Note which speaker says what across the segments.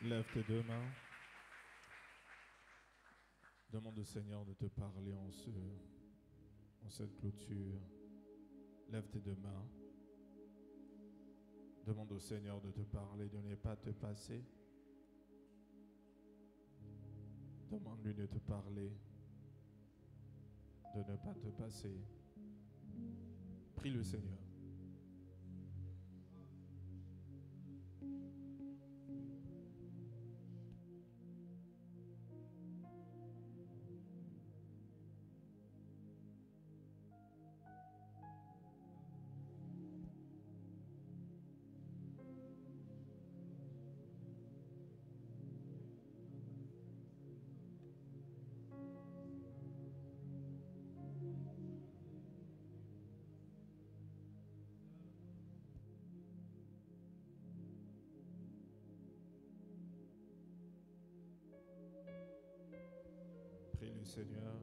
Speaker 1: Lève tes deux mains. Demande au Seigneur de te parler en cette clôture. Lève tes deux mains. Demande au Seigneur de te parler, de ne pas te passer. Demande-lui de te parler, de ne pas te passer. Prie le Seigneur. Prie le Seigneur.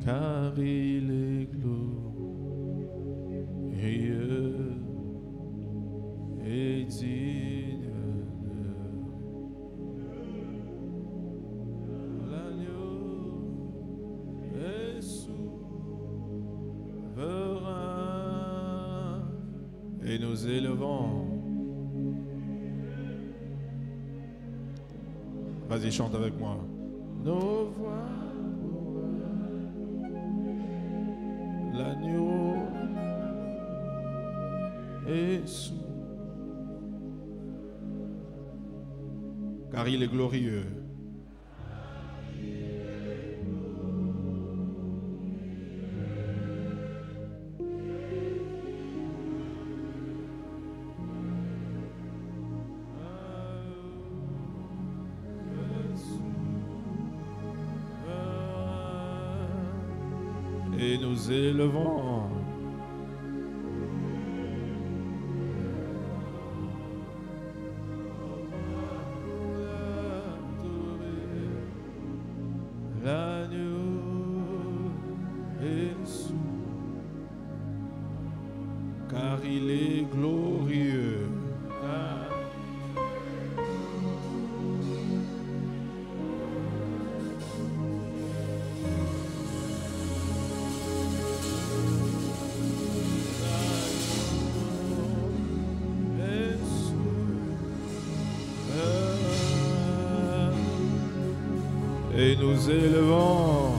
Speaker 1: Car il est glorieux et digne de l'agneau est souverain. Et nous élevons. Vas-y, chante avec moi. Nos voix. L'agneau est sous, car il est glorieux. Et nous élevons. L'agneau est sous, car il est glorieux. Et nous élevons.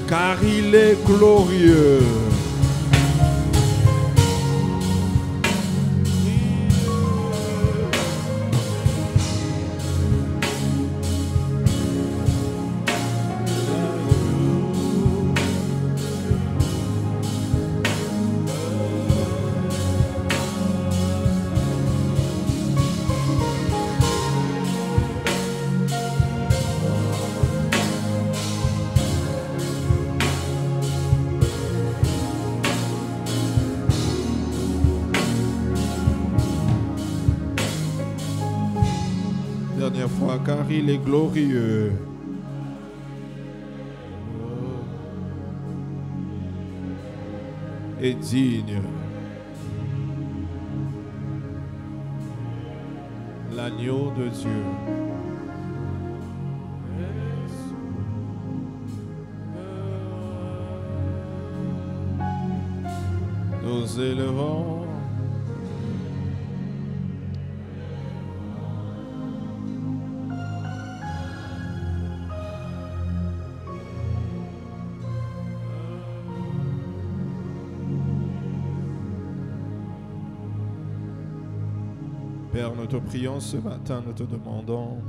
Speaker 1: Car il est glorieux. Dernière fois, car il est glorieux. Et digne. L'agneau de Dieu. Nous élevons. Père, nous te prions ce matin, nous te demandons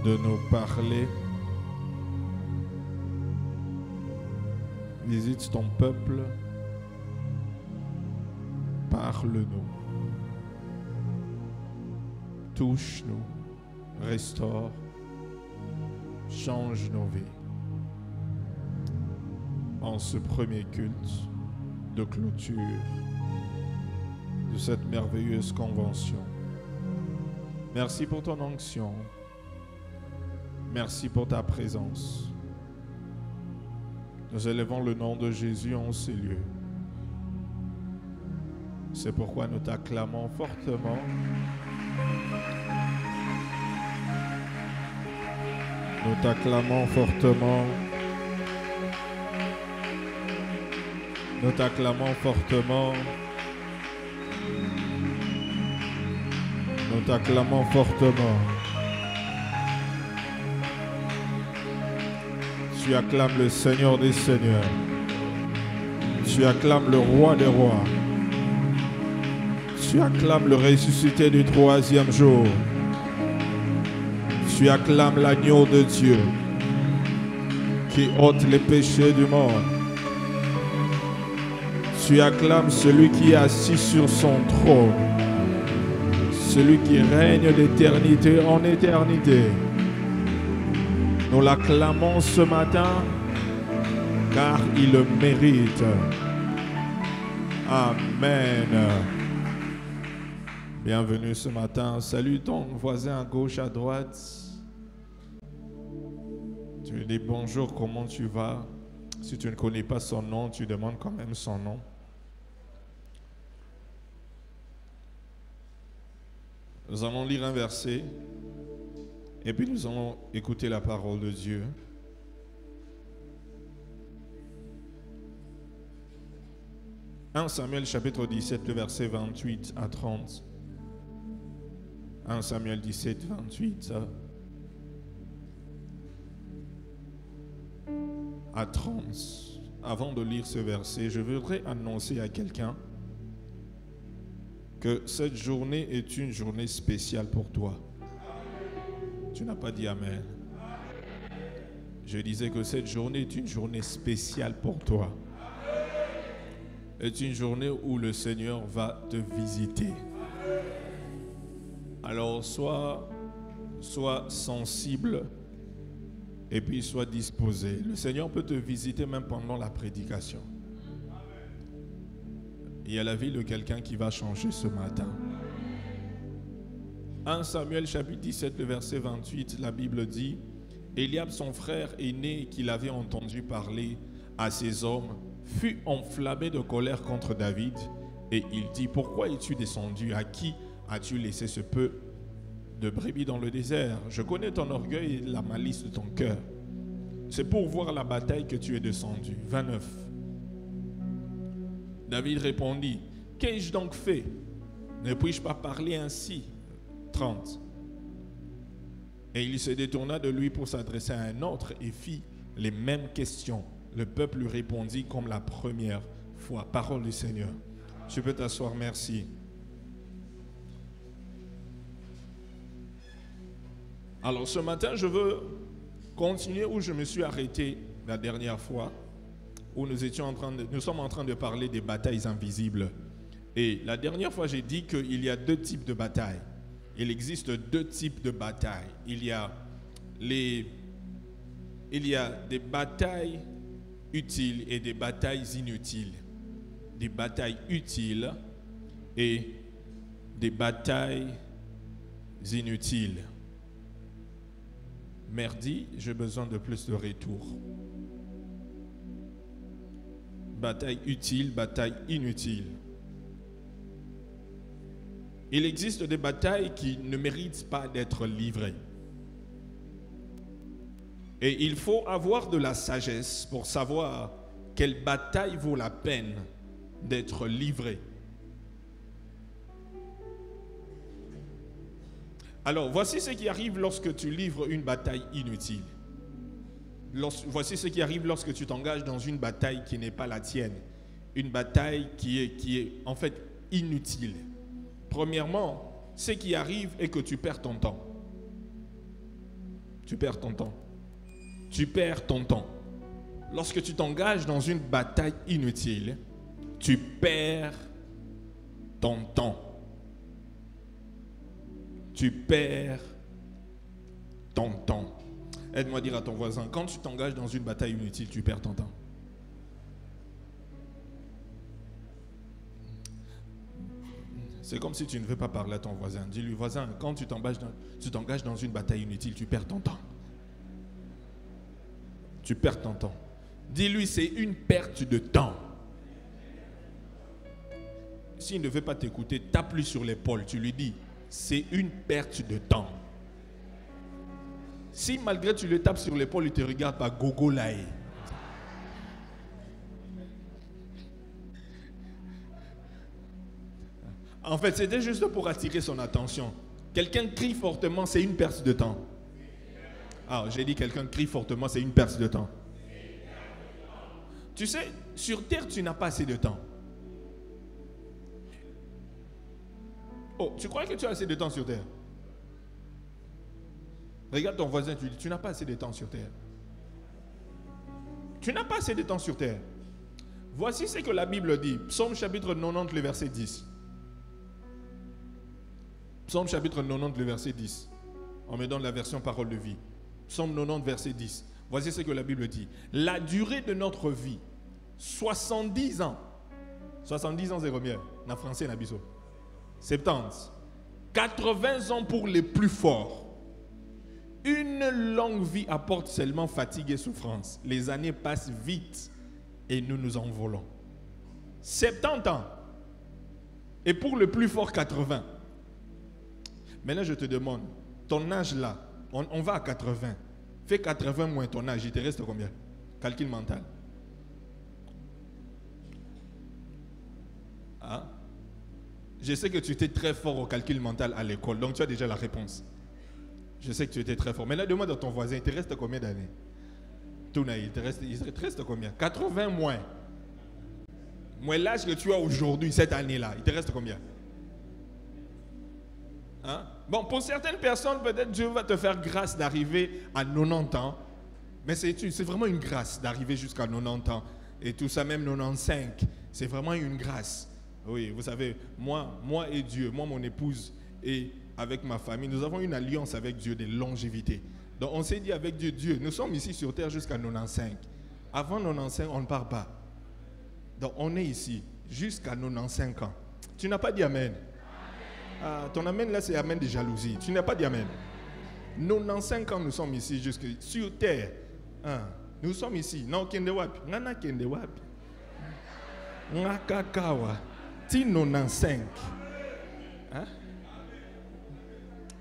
Speaker 1: de nous parler. Visite ton peuple, parle-nous, touche-nous, restaure, change nos vies. En ce premier culte de clôture de cette merveilleuse convention. Merci pour ton onction. Merci pour ta présence. Nous élevons le nom de Jésus en ces lieux. C'est pourquoi nous t'acclamons fortement. Nous t'acclamons fortement. Nous t'acclamons fortement. Nous t'acclamons fortement. Tu acclames le Seigneur des Seigneurs. Tu acclames le Roi des Rois. Tu acclames le ressuscité du troisième jour. Tu acclames l'agneau de Dieu qui ôte les péchés du monde. Tu acclames celui qui est assis sur son trône, celui qui règne d'éternité en éternité. Nous l'acclamons ce matin car il le mérite. Amen. Bienvenue ce matin. Salue ton voisin à gauche, à droite. Tu lui dis bonjour, comment tu vas? Si tu ne connais pas son nom, tu demandes quand même son nom. Nous allons lire un verset et puis nous allons écouter la parole de Dieu. « 1 Samuel chapitre 17, le verset 28 à 30. 1 Samuel 17, 28 à 30. Avant de lire ce verset, je voudrais annoncer à quelqu'un que cette journée est une journée spéciale pour toi. Tu n'as pas dit Amen. Je disais que cette journée est une journée spéciale pour toi. C'est une journée où le Seigneur va te visiter. Alors sois sensible et puis sois disposé. Le Seigneur peut te visiter même pendant la prédication. Il y a la vie de quelqu'un qui va changer ce matin. 1 Samuel chapitre 17, le verset 28, la Bible dit: Eliab, son frère aîné, qu'il avait entendu parler à ses hommes, fut enflammé de colère contre David, et il dit: Pourquoi es-tu descendu? À qui as-tu laissé ce peu de brebis dans le désert? Je connais ton orgueil et la malice de ton cœur. C'est pour voir la bataille que tu es descendu. 29. David répondit: Qu'ai-je donc fait? Ne puis-je pas parler ainsi? 30. Et il se détourna de lui pour s'adresser à un autre et fit les mêmes questions. Le peuple lui répondit comme la première fois. Parole du Seigneur. Tu peux t'asseoir, merci. Alors ce matin, je veux continuer où je me suis arrêté la dernière fois, où nous sommes en train de parler des batailles invisibles. Et la dernière fois, j'ai dit qu'il y a deux types de batailles. Il existe deux types de batailles. Il y a des batailles utiles et des batailles inutiles. Des batailles utiles et des batailles inutiles. Merdi, j'ai besoin de plus de retour. Bataille utile, bataille inutile. Il existe des batailles qui ne méritent pas d'être livrées. Et il faut avoir de la sagesse pour savoir quelle bataille vaut la peine d'être livrée. Alors, voici ce qui arrive lorsque tu livres une bataille inutile. Voici ce qui arrive lorsque tu t'engages dans une bataille qui n'est pas la tienne. Une bataille qui est en fait inutile. Premièrement, ce qui arrive est que tu perds ton temps. Tu perds ton temps. Tu perds ton temps. Lorsque tu t'engages dans une bataille inutile, tu perds ton temps. Tu perds ton temps. Aide-moi à dire à ton voisin, quand tu t'engages dans une bataille inutile, tu perds ton temps. C'est comme si tu ne veux pas parler à ton voisin. Dis-lui, voisin, quand tu t'engages dans une bataille inutile, tu perds ton temps. Tu perds ton temps. Dis-lui, c'est une perte de temps. S'il ne veut pas t'écouter, tape-lui sur l'épaule. Tu lui dis, c'est une perte de temps. Si malgré tu le tapes sur l'épaule, il te regarde par gogo laé. En fait, c'était juste pour attirer son attention. Quelqu'un crie fortement, c'est une perte de temps. Ah, j'ai dit quelqu'un crie fortement, c'est une perte de temps. Tu sais, sur terre, tu n'as pas assez de temps. Oh, tu crois que tu as assez de temps sur terre? Regarde ton voisin, tu lui dis, tu n'as pas assez de temps sur terre. Tu n'as pas assez de temps sur terre. Voici ce que la Bible dit. Psaume chapitre 90, le verset 10. Psaume chapitre 90, le verset 10. On me donne la version parole de vie. Psaume 90, verset 10. Voici ce que la Bible dit. La durée de notre vie, 70 ans. 70 ans, c'est combien? En français, en abisso. 70. 80 ans pour les plus forts. Une longue vie apporte seulement fatigue et souffrance. Les années passent vite et nous nous envolons. 70 ans. Et pour le plus fort, 80. Maintenant, je te demande, ton âge là, on va à 80. Fais 80 moins ton âge, il te reste combien? Calcul mental. Hein? Je sais que tu étais très fort au calcul mental à l'école, donc tu as déjà la réponse. Je sais que tu étais très fort. Maintenant, demande à ton voisin, il te reste combien d'années? Tounaï, il te reste combien? 80 moins. Moins l'âge que tu as aujourd'hui, cette année-là, il te reste combien? Hein? Bon, pour certaines personnes, peut-être Dieu va te faire grâce d'arriver à 90 ans. Mais c'est vraiment une grâce d'arriver jusqu'à 90 ans. Et tout ça, même 95, c'est vraiment une grâce. Oui, vous savez, moi et Dieu, moi, mon épouse et avec ma famille, nous avons une alliance avec Dieu de longévité. Donc on s'est dit avec Dieu, nous sommes ici sur terre jusqu'à 95. Avant 95, on ne part pas. Donc on est ici jusqu'à 95 ans. Tu n'as pas dit amen. Ah, ton amen là, c'est amen de jalousie. Tu n'as pas dit amen. 95 ans, nous sommes ici jusque sur terre. Ah, nous sommes ici. Non, kendewapi. Nana kendewapi. Ngakakawa. Ti 95. Hein?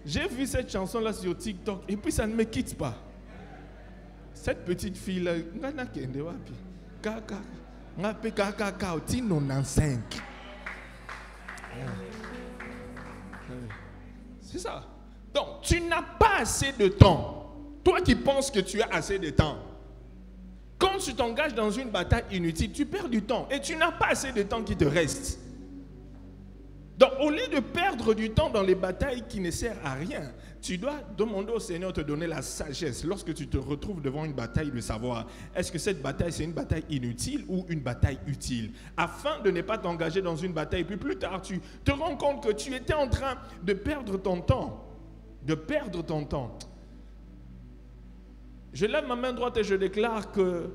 Speaker 1: J'ai vu cette chanson là sur TikTok et puis ça ne me quitte pas. Cette petite fille là, Nana kendewapi. Kaka. Ngape kakakao. Ti 95. C'est ça. Donc, tu n'as pas assez de temps. Toi qui penses que tu as assez de temps. Quand tu t'engages dans une bataille inutile, tu perds du temps. Et tu n'as pas assez de temps qui te reste. Donc, au lieu de perdre du temps dans les batailles qui ne servent à rien, tu dois demander au Seigneur de te donner la sagesse lorsque tu te retrouves devant une bataille de savoir est-ce que cette bataille c'est une bataille inutile ou une bataille utile, afin de ne pas t'engager dans une bataille. Puis plus tard, tu te rends compte que tu étais en train de perdre ton temps. De perdre ton temps. Je lève ma main droite et je déclare que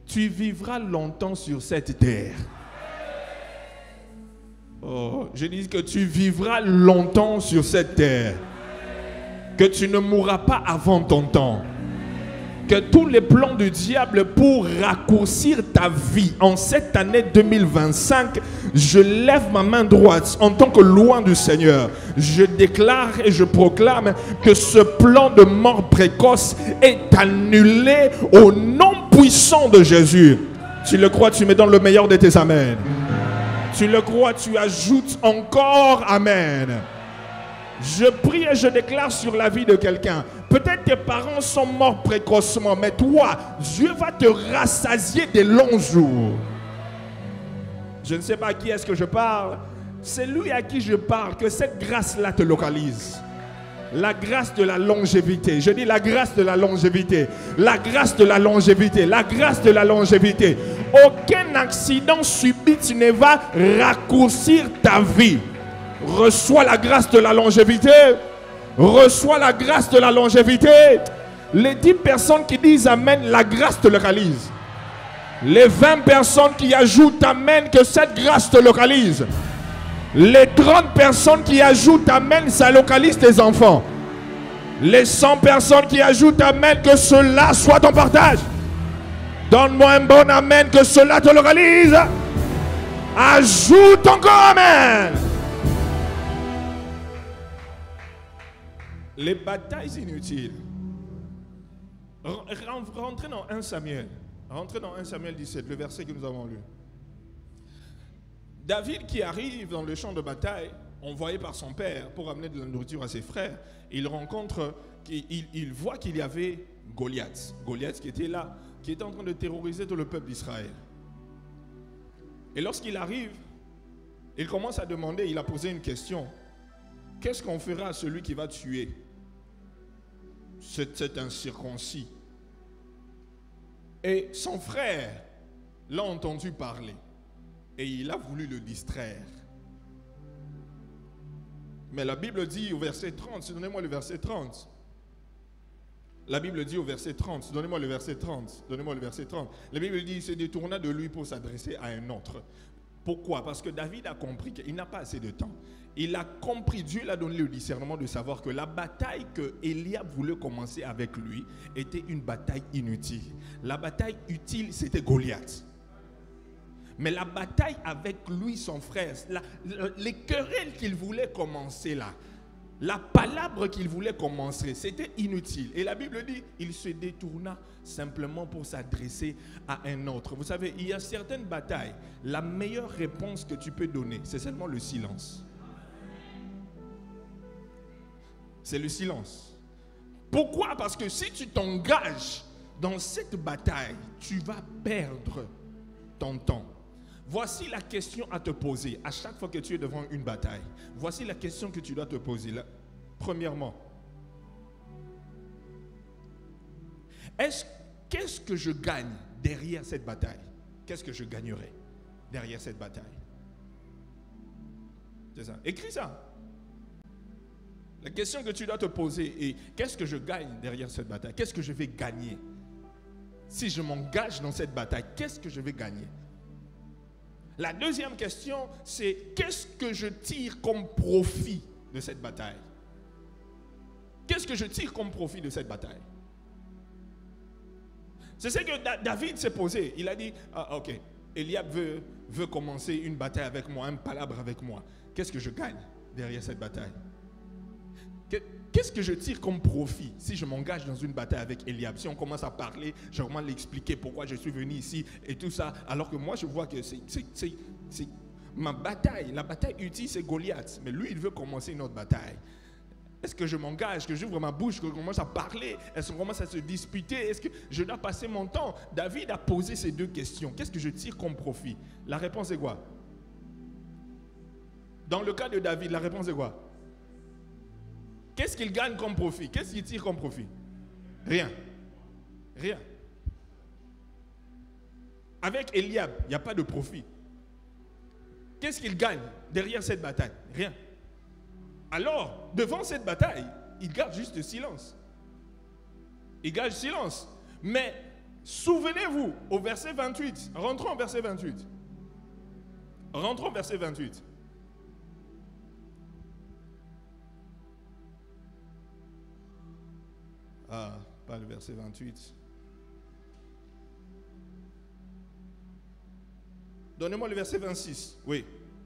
Speaker 1: tu vivras longtemps sur cette terre. Oh, je dis que tu vivras longtemps sur cette terre. Que tu ne mourras pas avant ton temps. Que tous les plans du diable pour raccourcir ta vie en cette année 2025, je lève ma main droite en tant que loin du Seigneur. Je déclare et je proclame que ce plan de mort précoce est annulé au nom puissant de Jésus. Tu le crois, tu me donnes le meilleur de tes amens. Tu le crois, tu ajoutes encore amen. Je prie et je déclare sur la vie de quelqu'un. Peut-être tes parents sont morts précocement, mais toi, Dieu va te rassasier des longs jours. Je ne sais pas à qui est-ce que je parle, C'est lui à qui je parle, que cette grâce-là te localise. La grâce de la longévité. Je dis la grâce de la longévité. La grâce de la longévité. La grâce de la longévité. Aucun accident subit ne va raccourcir ta vie. Reçois la grâce de la longévité. Reçois la grâce de la longévité. Les 10 personnes qui disent Amen, la grâce te localise. Les 20 personnes qui ajoutent Amen, que cette grâce te localise. Les 30 personnes qui ajoutent Amen, ça localise tes enfants. Les 100 personnes qui ajoutent Amen, que cela soit ton partage. Donne-moi un bon Amen, que cela te localise. Ajoute encore Amen. Les batailles inutiles. Rentrez dans 1 Samuel. Rentrez dans 1 Samuel 17, le verset que nous avons lu. David qui arrive dans le champ de bataille, envoyé par son père pour amener de la nourriture à ses frères, il rencontre, il voit qu'il y avait Goliath. Goliath qui était là, qui était en train de terroriser tout le peuple d'Israël. Et lorsqu'il arrive, il commence à demander, il a posé une question. Qu'est-ce qu'on fera à celui qui va tuer cet incirconcis? Et son frère l'a entendu parler. Et il a voulu le distraire. Mais la Bible dit au verset 30, donnez-moi le verset 30. La Bible dit au verset 30, donnez-moi le verset 30, donnez-moi le verset 30. La Bible dit, il se détourna de lui pour s'adresser à un autre. Pourquoi? Parce que David a compris qu'il n'a pas assez de temps. Il a compris, Dieu lui a donné le discernement de savoir que la bataille que Eliab voulait commencer avec lui était une bataille inutile. La bataille utile, c'était Goliath. Mais la bataille avec lui, son frère, les querelles qu'il voulait commencer là, la palabre qu'il voulait commencer, c'était inutile. Et la Bible dit, il se détourna simplement pour s'adresser à un autre. Vous savez, il y a certaines batailles, la meilleure réponse que tu peux donner, c'est seulement le silence. C'est le silence. Pourquoi? Parce que si tu t'engages dans cette bataille, tu vas perdre ton temps. Voici la question à te poser à chaque fois que tu es devant une bataille. Voici la question que tu dois te poser. Premièrement, qu'est-ce que je gagne derrière cette bataille? Qu'est-ce que je gagnerai derrière cette bataille? C'est ça. Écris ça. La question que tu dois te poser est, qu'est-ce que je gagne derrière cette bataille? Qu'est-ce que je vais gagner? Si je m'engage dans cette bataille, qu'est-ce que je vais gagner? La deuxième question, c'est qu'est-ce que je tire comme profit de cette bataille? Qu'est-ce que je tire comme profit de cette bataille? C'est ce que David s'est posé. Il a dit, ok, Eliab veut commencer une bataille avec moi, un palabre avec moi. Qu'est-ce que je gagne derrière cette bataille? Qu'est-ce que je tire comme profit si je m'engage dans une bataille avec Eliab? Si on commence à parler, je commence à l'expliquer pourquoi je suis venu ici et tout ça, alors que moi je vois que c'est ma bataille, la bataille utile c'est Goliath, mais lui il veut commencer une autre bataille. Est-ce que je m'engage, que j'ouvre ma bouche, que je commence à parler? Est-ce qu'on commence à se disputer? Est-ce que je dois passer mon temps? David a posé ces deux questions. Qu'est-ce que je tire comme profit? La réponse est quoi? Dans le cas de David, la réponse est quoi? Qu'est-ce qu'il gagne comme profit? Qu'est-ce qu'il tire comme profit? Rien. Rien. Avec Eliab, il n'y a pas de profit. Qu'est-ce qu'il gagne derrière cette bataille? Rien. Alors, devant cette bataille, il garde juste le silence. Il garde le silence. Mais, souvenez-vous, au verset 28, rentrons au verset 28. Rentrons au verset 28. Ah, pas le verset 28. Donnez-moi le verset 26. Oui,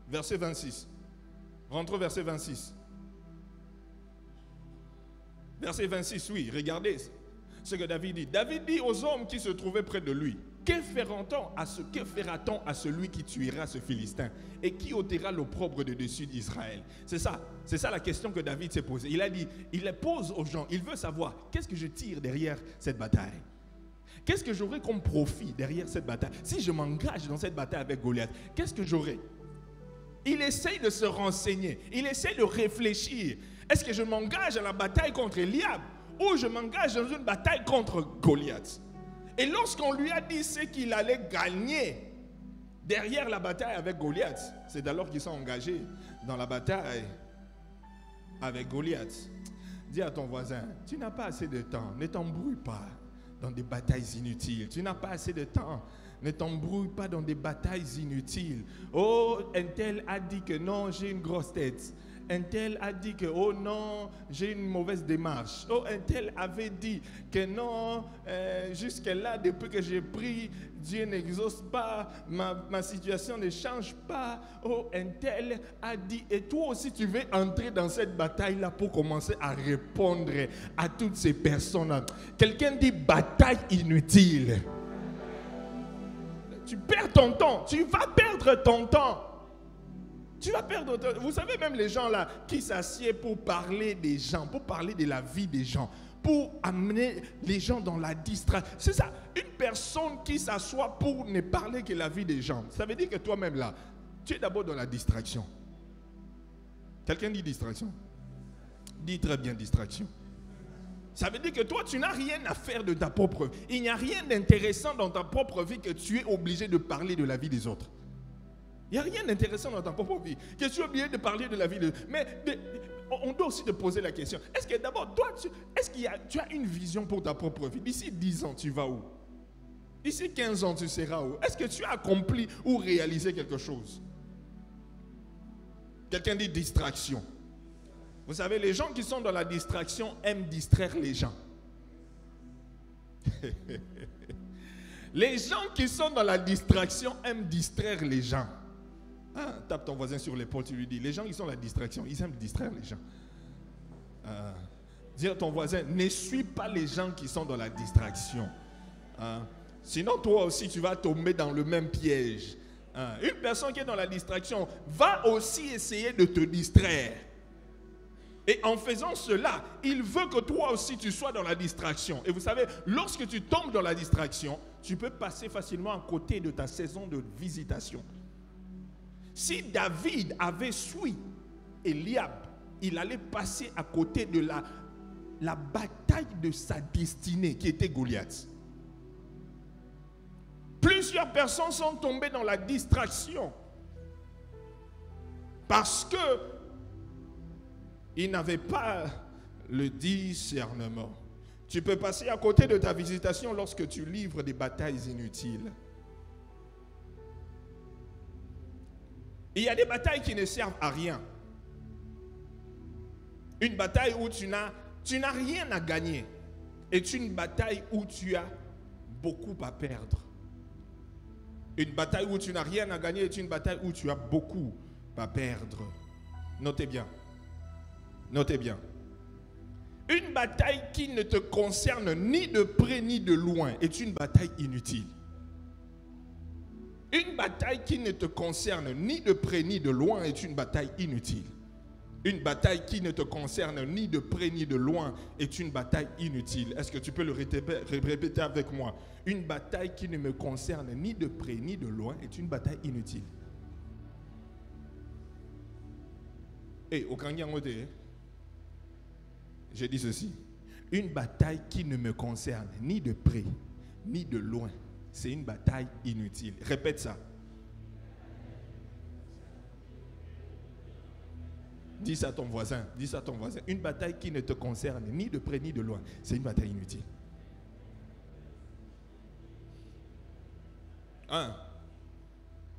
Speaker 1: verset 26. Rentrons au verset 26. Verset 26, oui, regardez ce que David dit. David dit aux hommes qui se trouvaient près de lui, que fera-t-on à celui qui tuera ce Philistin et qui ôtera l'opprobre de dessus d'Israël? C'est ça la question que David s'est posée. Il a dit, il la pose aux gens, il veut savoir, qu'est-ce que je tire derrière cette bataille? Qu'est-ce que j'aurai comme profit derrière cette bataille? Si je m'engage dans cette bataille avec Goliath, qu'est-ce que j'aurai? il essaye de se renseigner, il essaye de réfléchir. Est-ce que je m'engage à la bataille contre Eliab ou je m'engage dans une bataille contre Goliath? Et lorsqu'on lui a dit ce qu'il allait gagner derrière la bataille avec Goliath, c'est alors qu'ils sont engagés dans la bataille avec Goliath. Dis à ton voisin, tu n'as pas assez de temps, ne t'embrouille pas dans des batailles inutiles. Tu n'as pas assez de temps, ne t'embrouille pas dans des batailles inutiles. Oh, un tel a dit que non, j'ai une grosse tête. Un tel a dit que, oh non, j'ai une mauvaise démarche. Oh, un tel avait dit que non, jusque-là, depuis que j'ai pris, Dieu n'exauce pas, ma situation ne change pas. Oh, un tel a dit, et toi aussi tu veux entrer dans cette bataille-là pour commencer à répondre à toutes ces personnes-là. Quelqu'un dit bataille inutile. Tu perds ton temps, tu vas perdre ton temps. Tu vas perdre. Vous savez, même les gens là qui s'assiedent pour parler des gens, pour parler de la vie des gens, pour amener les gens dans la distraction. C'est ça, une personne qui s'assoit pour ne parler que la vie des gens. Ça veut dire que toi-même là, tu es d'abord dans la distraction. Quelqu'un dit distraction? Dis très bien distraction. Ça veut dire que toi, tu n'as rien à faire de ta propre vie. Il n'y a rien d'intéressant dans ta propre vie que tu es obligé de parler de la vie des autres. Il n'y a rien d'intéressant dans ta propre vie que tu es obligé de parler de la vie des autres. Mais on doit aussi te poser la question. Est-ce que d'abord, toi, tu as une vision pour ta propre vie? D'ici 10 ans, tu vas où? D'ici 15 ans, tu seras où? Est-ce que tu as accompli ou réalisé quelque chose? Quelqu'un dit distraction. Vous savez, les gens qui sont dans la distraction aiment distraire les gens. Les gens qui sont dans la distraction aiment distraire les gens. Ah, tape ton voisin sur l'épaule, tu lui dis, les gens qui sont dans la distraction, ils aiment distraire les gens. Dis à ton voisin, ne suis pas les gens qui sont dans la distraction. Sinon, toi aussi, tu vas tomber dans le même piège. Une personne qui est dans la distraction va aussi essayer de te distraire. Et en faisant cela, il veut que toi aussi tu sois dans la distraction. Et vous savez, lorsque tu tombes dans la distraction, tu peux passer facilement à côté de ta saison de visitation. Si David avait suivi Eliab, il allait passer à côté de la bataille de sa destinée qui était Goliath. Plusieurs personnes sont tombées dans la distraction parce que ils n'avaient pas le discernement. Tu peux passer à côté de ta visitation lorsque tu livres des batailles inutiles. Il y a des batailles qui ne servent à rien. Une bataille où tu n'as rien à gagner est une bataille où tu as beaucoup à perdre. Une bataille où tu n'as rien à gagner est une bataille où tu as beaucoup à perdre. Notez bien. Notez bien. Une bataille qui ne te concerne ni de près ni de loin est une bataille inutile. Une bataille qui ne te concerne ni de près ni de loin est une bataille inutile. Une bataille qui ne te concerne ni de près ni de loin est une bataille inutile. Est-ce que tu peux le répéter avec moi? Une bataille qui ne me concerne ni de près ni de loin est une bataille inutile. Et au Kanyangote, je dis ceci. Une bataille qui ne me concerne ni de près ni de loin, c'est une bataille inutile. Répète ça. Dis ça à ton voisin. Dis ça à ton voisin. Une bataille qui ne te concerne ni de près ni de loin, c'est une bataille inutile.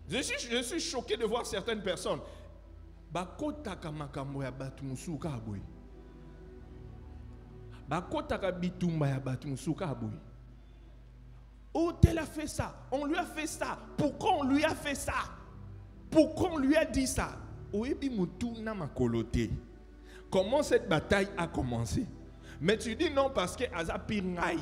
Speaker 1: Je suis choqué de voir certaines personnes. Oh, tel a fait ça. On lui a fait ça. Pourquoi on lui a fait ça? Pourquoi on lui a dit ça? Comment cette bataille a commencé? Mais tu dis non parce que Azapingaï,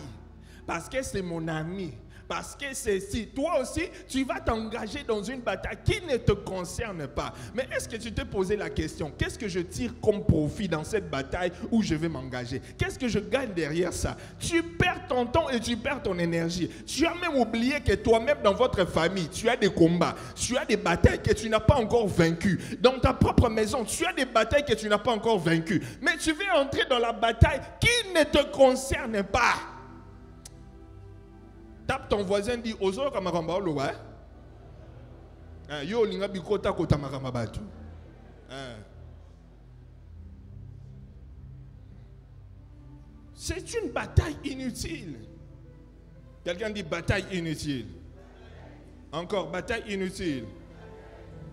Speaker 1: parce que c'est mon ami, Parce que c'est si toi aussi, tu vas t'engager dans une bataille qui ne te concerne pas. Mais est-ce que tu t'es posé la question, qu'est-ce que je tire comme profit dans cette bataille où je vais m'engager? Qu'est-ce que je gagne derrière ça? Tu perds ton temps et tu perds ton énergie. Tu as même oublié que toi-même dans votre famille, tu as des combats, tu as des batailles que tu n'as pas encore vaincues. Dans ta propre maison, tu as des batailles que tu n'as pas encore vaincues. Mais tu veux entrer dans la bataille qui ne te concerne pas. Tape ton voisin, dit Ozo kamaramba olowa. Yo linga bikota kota maramba batu. C'est une bataille inutile. Quelqu'un dit bataille inutile. Encore bataille inutile.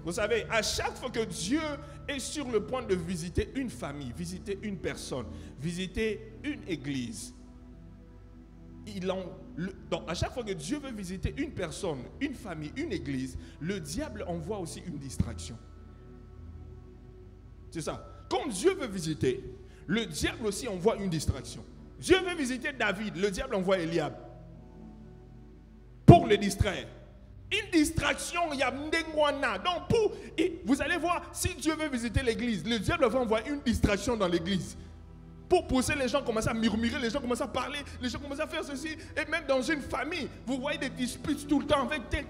Speaker 1: Vous savez, à chaque fois que Dieu est sur le point de visiter une famille, visiter une personne, visiter une église, à chaque fois que Dieu veut visiter une personne, une famille, une église, le diable envoie aussi une distraction. C'est ça. Quand Dieu veut visiter, le diable aussi envoie une distraction. Dieu veut visiter David, le diable envoie Eliab pour le distraire. Une distraction, il y a Mdengwana. Donc, vous allez voir, si Dieu veut visiter l'église, le diable va envoyer une distraction dans l'église. Pour pousser les gens, commencent à murmurer, les gens commencent à parler, les gens commencent à faire ceci. Et même dans une famille, vous voyez des disputes tout le temps avec tel.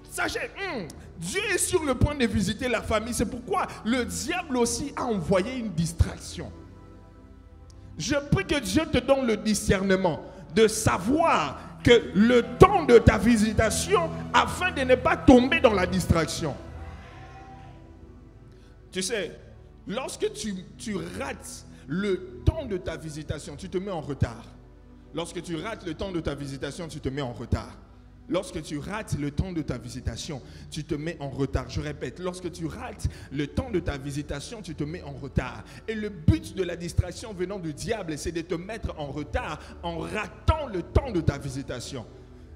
Speaker 1: Sachez, Dieu est sur le point de visiter la famille. C'est pourquoi le diable aussi a envoyé une distraction. Je prie que Dieu te donne le discernement de savoir que le temps de ta visitation, afin de ne pas tomber dans la distraction. Tu sais, lorsque tu rates le temps de ta visitation, tu te mets en retard. Lorsque tu rates le temps de ta visitation, tu te mets en retard. Lorsque tu rates le temps de ta visitation, tu te mets en retard. Je répète, lorsque tu rates le temps de ta visitation, tu te mets en retard. Et le but de la distraction venant du diable, c'est de te mettre en retard en ratant le temps de ta visitation.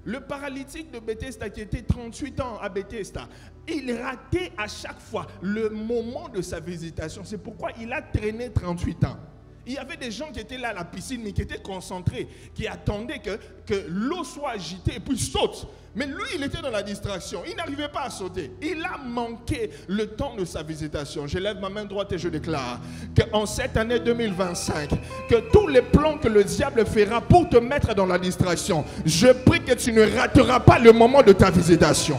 Speaker 1: Le paralytique de Bethesda qui était 38 ans à Bethesda, il ratait à chaque fois le moment de sa visitation. C'est pourquoi il a traîné 38 ans. Il y avait des gens qui étaient là à la piscine, mais qui étaient concentrés, qui attendaient que l'eau soit agitée et puis saute. Mais lui, il était dans la distraction. Il n'arrivait pas à sauter. Il a manqué le temps de sa visitation. Je lève ma main droite et je déclare qu'en cette année 2025, que tous les plans que le diable fera pour te mettre dans la distraction, je prie que tu ne rateras pas le moment de ta visitation.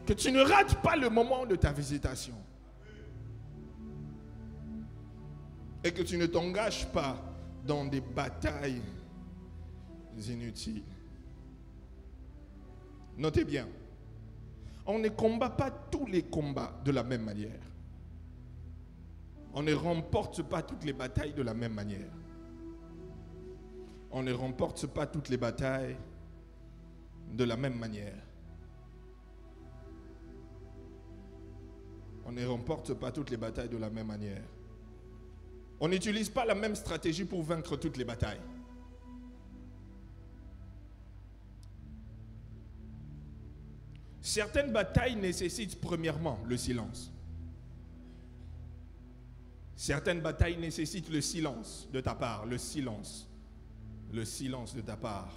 Speaker 1: Que tu ne rates pas le moment de ta visitation. Et que tu ne t'engages pas dans des batailles inutiles. Notez bien, on ne combat pas tous les combats de la même manière. On ne remporte pas toutes les batailles de la même manière. On ne remporte pas toutes les batailles de la même manière. On ne remporte pas toutes les batailles de la même manière. On n'utilise pas la même stratégie pour vaincre toutes les batailles. Certaines batailles nécessitent premièrement le silence. Certaines batailles nécessitent le silence de ta part, le silence de ta part.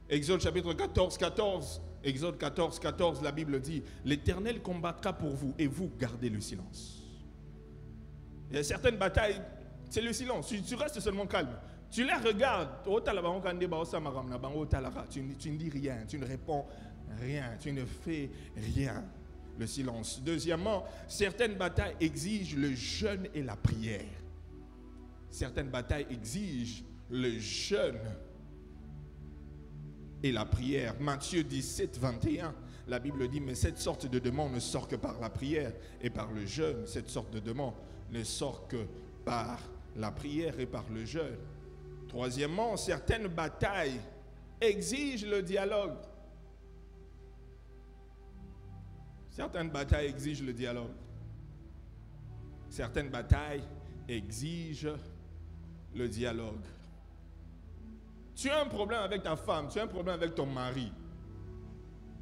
Speaker 1: Exode chapitre 14, 14, Exode 14, 14, la Bible dit, l'Éternel combattra pour vous et vous gardez le silence. Il y a certaines batailles, c'est le silence. Tu restes seulement calme. Tu les regardes. Tu ne dis rien. Tu ne réponds rien. Tu ne fais rien. Le silence. Deuxièmement, certaines batailles exigent le jeûne et la prière. Certaines batailles exigent le jeûne et la prière. Matthieu 17, 21. La Bible dit, mais cette sorte de demande ne sort que par la prière et par le jeûne. Cette sorte de demande ne sort que par la prière et par le jeûne. Troisièmement, certaines batailles exigent le dialogue. Certaines batailles exigent le dialogue. Certaines batailles exigent le dialogue. Tu as un problème avec ta femme, tu as un problème avec ton mari.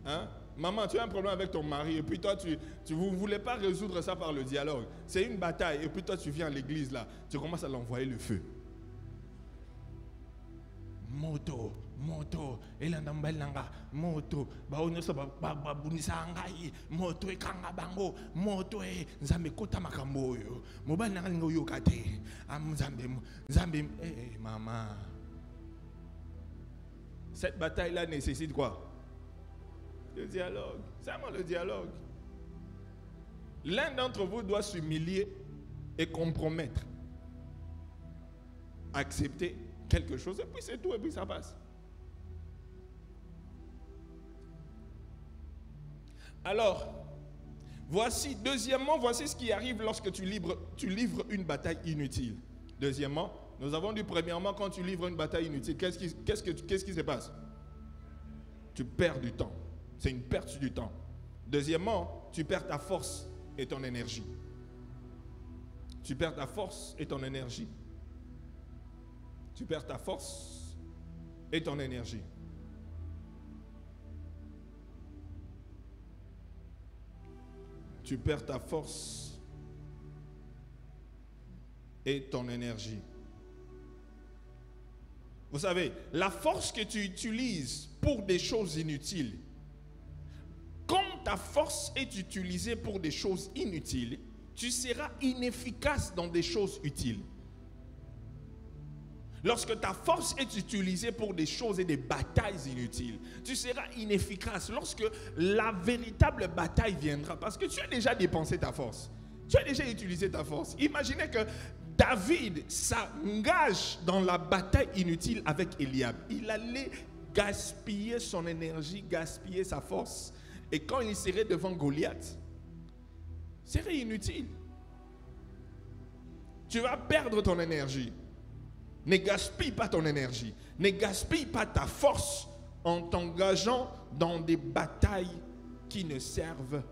Speaker 1: Hein? Maman, tu as un problème avec ton mari et puis toi, vous ne voulez pas résoudre ça par le dialogue. C'est une bataille et puis toi, tu viens à l'église là, tu commences à l'envoyer le feu.
Speaker 2: moto elanda mobali nanga moto bao nyonso babundisa ngai moto ekanga bango moto nzambe kota makambo oyo mobali nanga linga oyoka te nzambe mama.
Speaker 1: Cette bataille-là nécessite quoi? Le dialogue. C'est vraiment le dialogue. L'un d'entre vous doit s'humilier et compromettre. Accepter quelque chose et puis c'est tout et puis ça passe. Alors, deuxièmement, voici ce qui arrive lorsque tu livres une bataille inutile. Deuxièmement, nous avons dit premièrement, quand tu livres une bataille inutile, qu'est-ce qui se passe? Tu perds du temps. C'est une perte du temps. Deuxièmement, tu perds ta force et ton énergie. Tu perds ta force et ton énergie. Tu perds ta force et ton énergie. Tu perds ta force et ton énergie. Vous savez, la force que tu utilises pour des choses inutiles, quand ta force est utilisée pour des choses inutiles, tu seras inefficace dans des choses utiles. Lorsque ta force est utilisée pour des choses et des batailles inutiles, tu seras inefficace lorsque la véritable bataille viendra. Parce que tu as déjà dépensé ta force. Tu as déjà utilisé ta force. Imaginez que David s'engage dans la bataille inutile avec Eliab. Il allait gaspiller son énergie, gaspiller sa force. Et quand il serait devant Goliath, ce serait inutile. Tu vas perdre ton énergie. Ne gaspille pas ton énergie. Ne gaspille pas ta force en t'engageant dans des batailles qui ne servent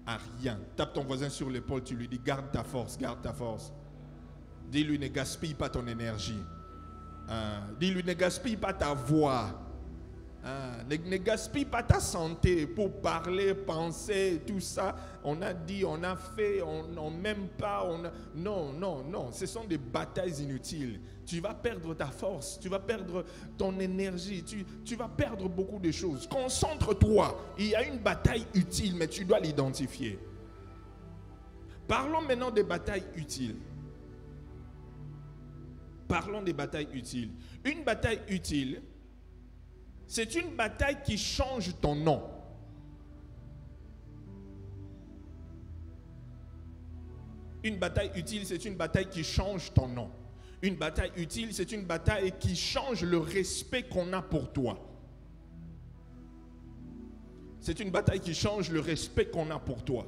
Speaker 1: à rien. Tape ton voisin sur l'épaule, tu lui dis garde ta force, garde ta force. Dis-lui ne gaspille pas ton énergie. Dis-lui ne gaspille pas ta voix. Ne gaspille pas ta santé pour parler, penser, tout ça. On a dit, on a fait, on n'aime pas. Non. Ce sont des batailles inutiles. Tu vas perdre ta force, tu vas perdre ton énergie, tu vas perdre beaucoup de choses. Concentre-toi. Il y a une bataille utile, mais tu dois l'identifier. Parlons maintenant des batailles utiles. Parlons des batailles utiles. Une bataille utile, c'est une bataille qui change ton nom. Une bataille utile, c'est une bataille qui change ton nom. Une bataille utile, c'est une bataille qui change le respect qu'on a pour toi. C'est une bataille qui change le respect qu'on a pour toi.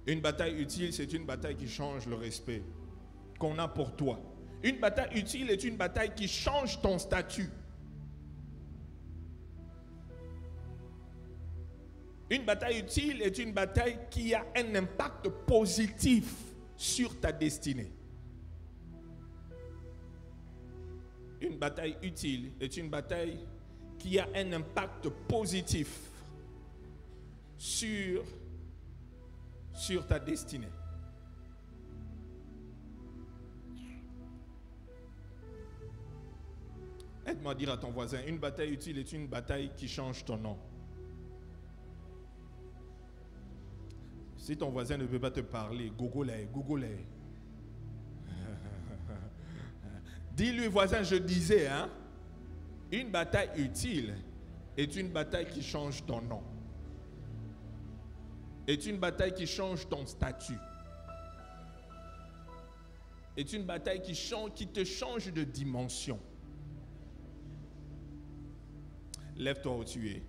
Speaker 1: Une bataille utile, c'est une bataille qui change le respect qu'on a pour toi. Une bataille utile est une bataille qui change ton statut. Une bataille utile est une bataille qui a un impact positif sur ta destinée. Une bataille utile est une bataille qui a un impact positif sur ta destinée. Aide-moi à dire à ton voisin, une bataille utile est une bataille qui change ton nom. Si ton voisin ne peut pas te parler, Google. Dis-lui, voisin, je disais, une bataille utile est une bataille qui change ton nom. Est une bataille qui change ton statut. Est une bataille qui te change de dimension. Lève-toi où tu es.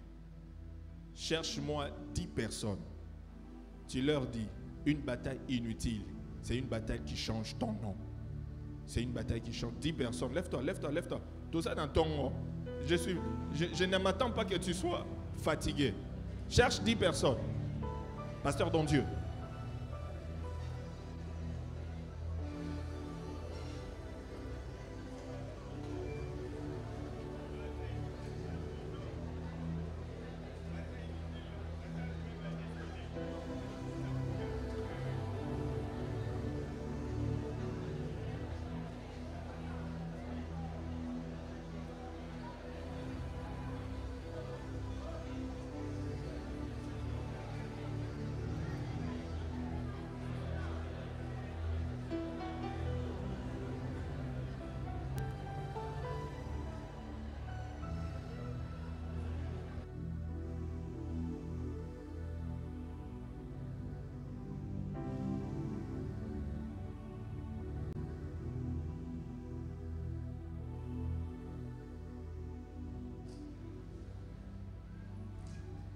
Speaker 1: Cherche-moi 10 personnes. Tu leur dis, une bataille inutile, c'est une bataille qui change ton nom. C'est une bataille qui change 10 personnes. Lève-toi. Tout ça dans ton nom. Je ne m'attends pas que tu sois fatigué. Cherche 10 personnes. Pasteur Don Dieu.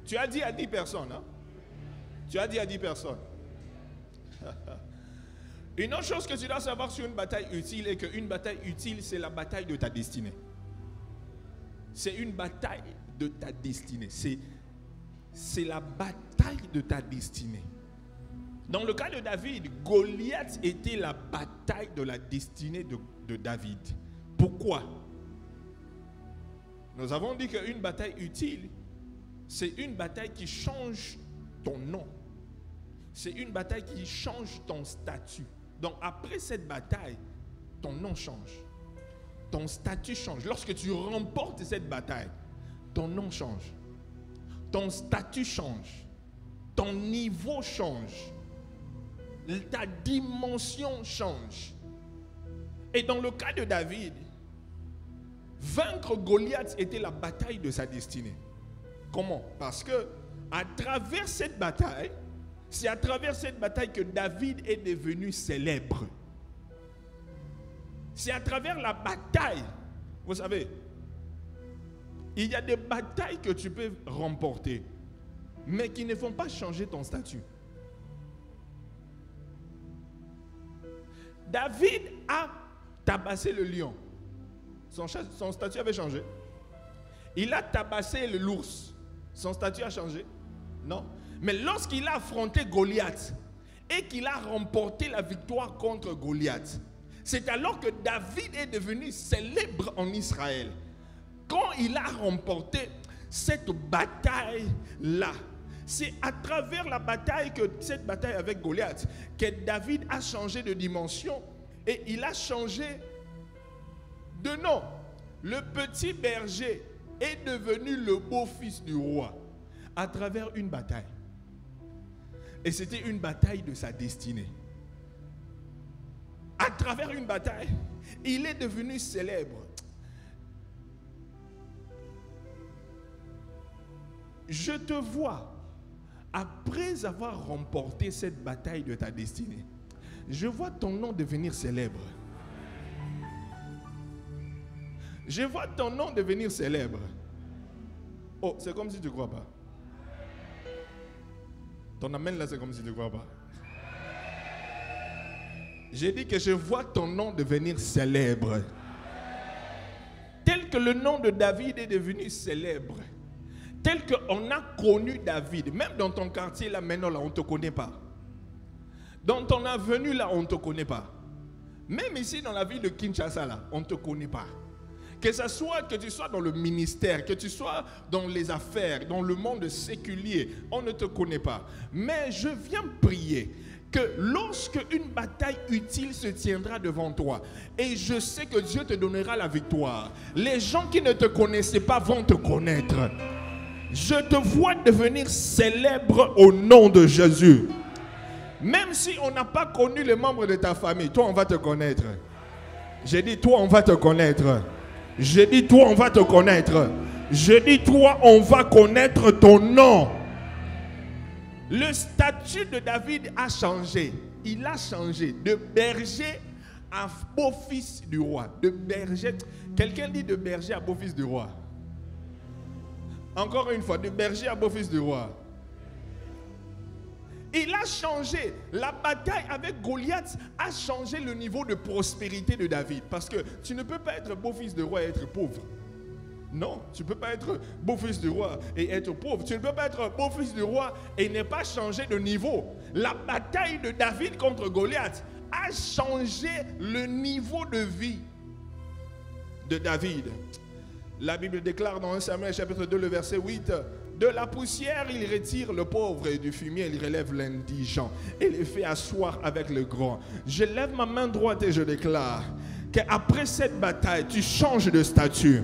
Speaker 1: Tu as dit à 10 personnes. Hein? Tu as dit à 10 personnes. Une autre chose que tu dois savoir sur une bataille utile est qu'une bataille utile, c'est la bataille de ta destinée. C'est une bataille de ta destinée. C'est la bataille de ta destinée. Dans le cas de David, Goliath était la bataille de la destinée de David. Pourquoi? Nous avons dit qu'une bataille utile, c'est une bataille qui change ton nom. C'est une bataille qui change ton statut. Donc après cette bataille, ton nom change. Ton statut change. Lorsque tu remportes cette bataille, ton nom change. Ton statut change. Ton niveau change. Ta dimension change. Et dans le cas de David, vaincre Goliath était la bataille de sa destinée. Comment? Parce que à travers cette bataille, c'est à travers cette bataille que David est devenu célèbre. C'est à travers la bataille. Vous savez, il y a des batailles que tu peux remporter, mais qui ne vont pas changer ton statut. David a tabassé le lion. Son statut avait changé. Il a tabassé l'ours. Son statut a changé? Non. Mais lorsqu'il a affronté Goliath et qu'il a remporté la victoire contre Goliath, c'est alors que David est devenu célèbre en Israël. Quand il a remporté cette bataille-là, c'est à travers la bataille, cette bataille avec Goliath, que David a changé de dimension et il a changé de nom. Le petit berger est devenu le beau-fils du roi à travers une bataille. Et c'était une bataille de sa destinée. À travers une bataille, il est devenu célèbre. Je te vois, après avoir remporté cette bataille de ta destinée, je vois ton nom devenir célèbre. Je vois ton nom devenir célèbre. Oh, c'est comme si tu ne crois pas. Ton amen là, c'est comme si tu ne crois pas. J'ai dit que je vois ton nom devenir célèbre. Tel que le nom de David est devenu célèbre. Tel qu'on a connu David. Même dans ton quartier là, maintenant là, on ne te connaît pas. Dans ton avenue là, on ne te connaît pas. Même ici dans la ville de Kinshasa là, on ne te connaît pas. Que tu sois dans le ministère, que tu sois dans les affaires, dans le monde séculier, on ne te connaît pas. Mais je viens prier que lorsque une bataille utile se tiendra devant toi, et je sais que Dieu te donnera la victoire, les gens qui ne te connaissaient pas vont te connaître. Je te vois devenir célèbre au nom de Jésus. Même si on n'a pas connu les membres de ta famille, toi on va te connaître. J'ai dit toi on va te connaître. Je dis toi on va te connaître. Je dis toi on va connaître ton nom. Le statut de David a changé. Il a changé de berger à beau-fils du roi. De berger. Quelqu'un dit de berger à beau-fils du roi. Encore une fois, de berger à beau-fils du roi. Il a changé. La bataille avec Goliath a changé le niveau de prospérité de David. Parce que tu ne peux pas être beau-fils de roi et être pauvre. Non, tu ne peux pas être beau-fils du roi et être pauvre. Tu ne peux pas être beau-fils du roi et ne pas changer de niveau. La bataille de David contre Goliath a changé le niveau de vie de David. La Bible déclare dans 1 Samuel chapitre 2, le verset 8... De la poussière, il retire le pauvre et du fumier, il relève l'indigent et les fait asseoir avec le grand. Je lève ma main droite et je déclare qu'après cette bataille, tu changes de statut.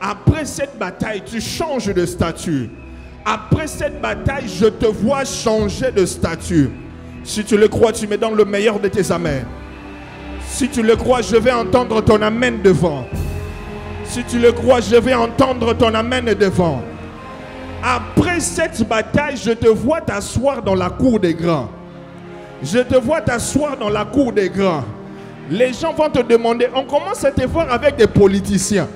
Speaker 1: Après cette bataille, tu changes de statut. Après cette bataille, je te vois changer de statut. Si tu le crois, tu me donnes le meilleur de tes amens. Si tu le crois, je vais entendre ton amen devant. Si tu le crois, je vais entendre ton amen devant. Après cette bataille, je te vois t'asseoir dans la cour des grands. Je te vois t'asseoir dans la cour des grands. Les gens vont te demander, on commence à te voir avec des politiciens.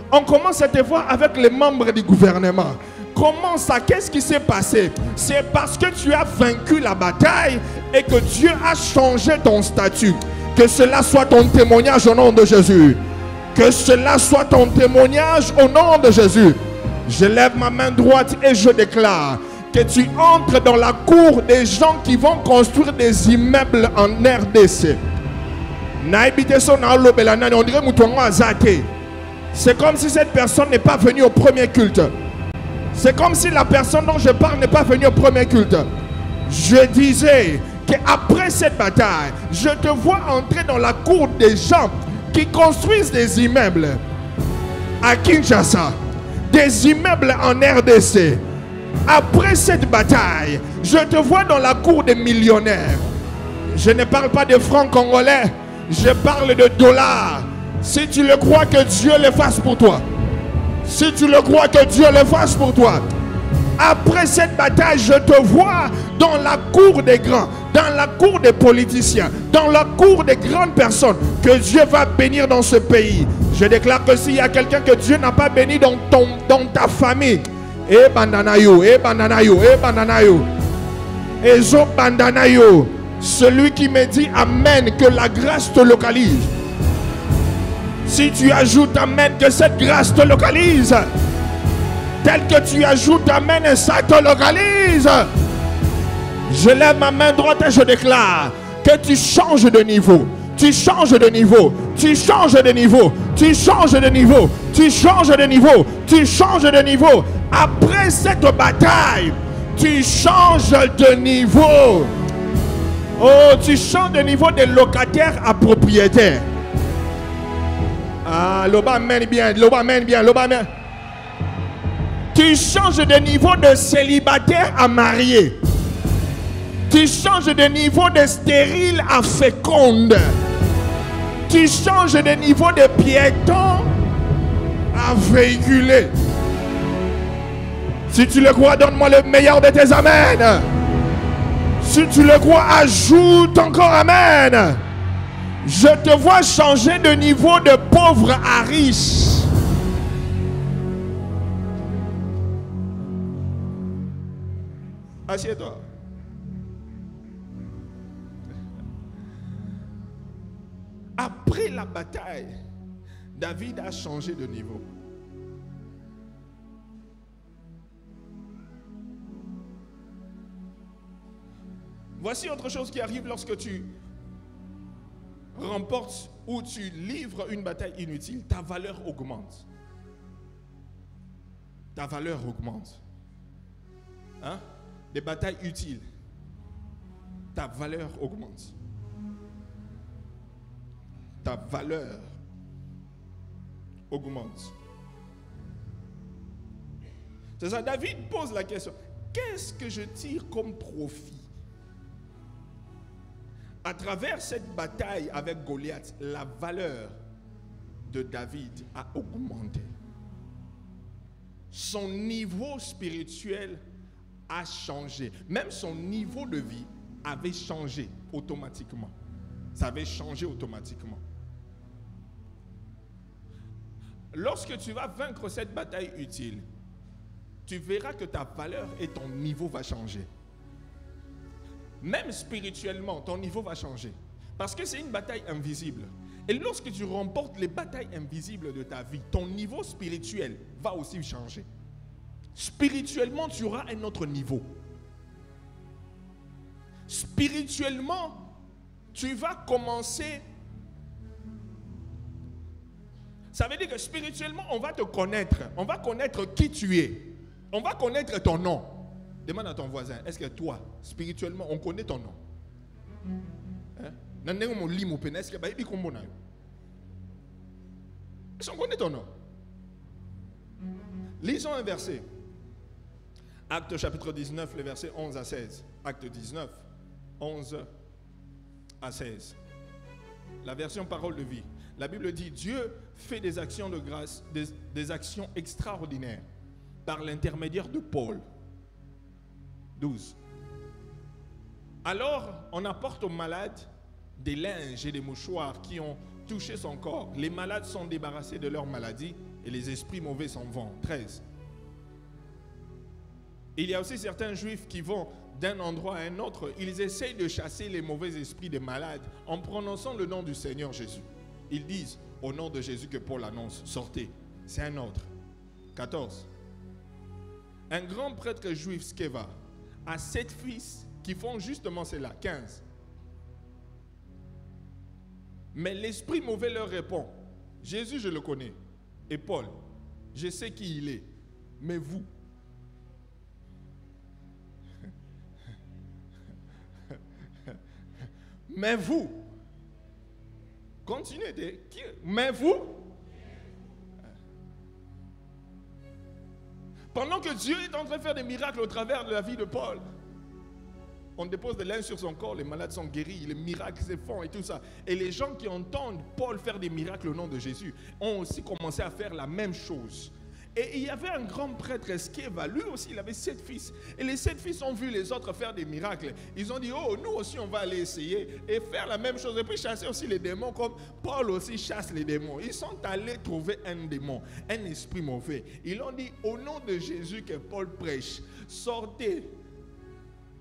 Speaker 1: On commence à te voir avec les membres du gouvernement.
Speaker 2: comment ça? Qu'est-ce qui s'est passé? C'est parce que tu as vaincu la bataille et que Dieu a changé ton statut. Que cela soit ton témoignage au nom de Jésus. Que cela soit ton témoignage au nom de Jésus. Je lève ma main droite et je déclare que tu entres dans la cour des gens qui vont construire des immeubles en RDC. C'est comme si cette personne n'est pas venue au premier culte. C'est comme si la personne dont je parle n'est pas venue au premier culte. Je disais qu'après cette bataille, je te vois entrer dans la cour des gens qui construisent des immeubles à Kinshasa, des immeubles en RDC. Après cette bataille, je te vois dans la cour des millionnaires. Je ne parle pas de francs congolais, je parle de dollars. Si tu le crois, que Dieu le fasse pour toi. Si tu le crois, que Dieu le fasse pour toi. Après cette bataille, je te vois dans la cour des grands, dans la cour des politiciens, dans la cour des grandes personnes que Dieu va bénir dans ce pays. Je déclare que s'il y a quelqu'un que Dieu n'a pas béni dans ta famille, et bandanayo, et bandanayo, et bandanayo, et zo bandanayo, celui qui me dit amen, que la grâce te localise. Si tu ajoutes amen, que cette grâce te localise. Tel que tu ajoutes amen, ça te localise. Je lève ma main droite et je déclare que tu changes de niveau. Tu changes de niveau. Tu changes de niveau. Tu changes de niveau. Tu changes de niveau. Tu changes de niveau. Après cette bataille, tu changes de niveau. Oh, tu changes de niveau de locataire à propriétaire. Ah, l'oba mène bien, l'oba mène bien, l'oba mène. Tu changes de niveau de célibataire à marié. Tu changes de niveau de stérile à féconde. Tu changes de niveau de piéton à véhiculé. Si tu le crois, donne-moi le meilleur de tes amens. Si tu le crois, ajoute encore amen. Je te vois changer de niveau de pauvre à riche. Assieds-toi. Après la bataille, David a changé de niveau. Voici autre chose qui arrive lorsque tu remportes ou tu livres une bataille inutile. Ta valeur augmente. Ta valeur augmente. Hein? Des batailles utiles. Ta valeur augmente. Ta valeur augmente. C'est ça, David pose la question. Qu'est-ce que je tire comme profit? À travers cette bataille avec Goliath, la valeur de David a augmenté. Son niveau spirituel a changé. Même son niveau de vie avait changé automatiquement. Ça avait changé automatiquement. Lorsque tu vas vaincre cette bataille utile, tu verras que ta valeur et ton niveau va changer. Même spirituellement, ton niveau va changer. Parce que c'est une bataille invisible. Et lorsque tu remportes les batailles invisibles de ta vie, ton niveau spirituel va aussi changer. Spirituellement, tu auras un autre niveau. Spirituellement, tu vas commencer. Ça veut dire que spirituellement, on va te connaître. On va connaître qui tu es. On va connaître ton nom. Demande à ton voisin, est-ce que toi, spirituellement, on connaît ton nom? Est-ce qu'on connaît ton nom? Lisons un verset. Acte chapitre 19, le verset 11 à 16. Acte 19, 11 à 16. La version parole de vie. La Bible dit, Dieu fait des actions de grâce, des actions extraordinaires par l'intermédiaire de Paul. 12. Alors, on apporte aux malades des linges et des mouchoirs qui ont touché son corps. Les malades sont débarrassés de leur maladie et les esprits mauvais s'en vont. 13.
Speaker 1: Il y a aussi certains juifs qui vont d'un endroit à un autre. Ils essayent de chasser les mauvais esprits des malades en prononçant le nom du Seigneur Jésus. Ils disent au nom de Jésus que Paul annonce, sortez. C'est un ordre. 14. Un grand prêtre juif, Sceva, a 7 fils qui font justement cela. 15. Mais l'esprit mauvais leur répond, Jésus, je le connais. Et Paul, je sais qui il est. Mais vous, mais vous, continuez de... Mais vous, pendant que Dieu est en train de faire des miracles au travers de la vie de Paul, on dépose des linges sur son corps, les malades sont guéris, les miracles se font et tout ça. Et les gens qui entendent Paul faire des miracles au nom de Jésus ont aussi commencé à faire la même chose. Et il y avait un grand prêtre, Sceva, lui aussi il avait 7 fils. Et les 7 fils ont vu les autres faire des miracles. Ils ont dit, oh, nous aussi on va aller essayer et faire la même chose. Et puis chasser aussi les démons comme Paul aussi chasse les démons. Ils sont allés trouver un démon, un esprit mauvais. Ils ont dit, au nom de Jésus que Paul prêche, sortez.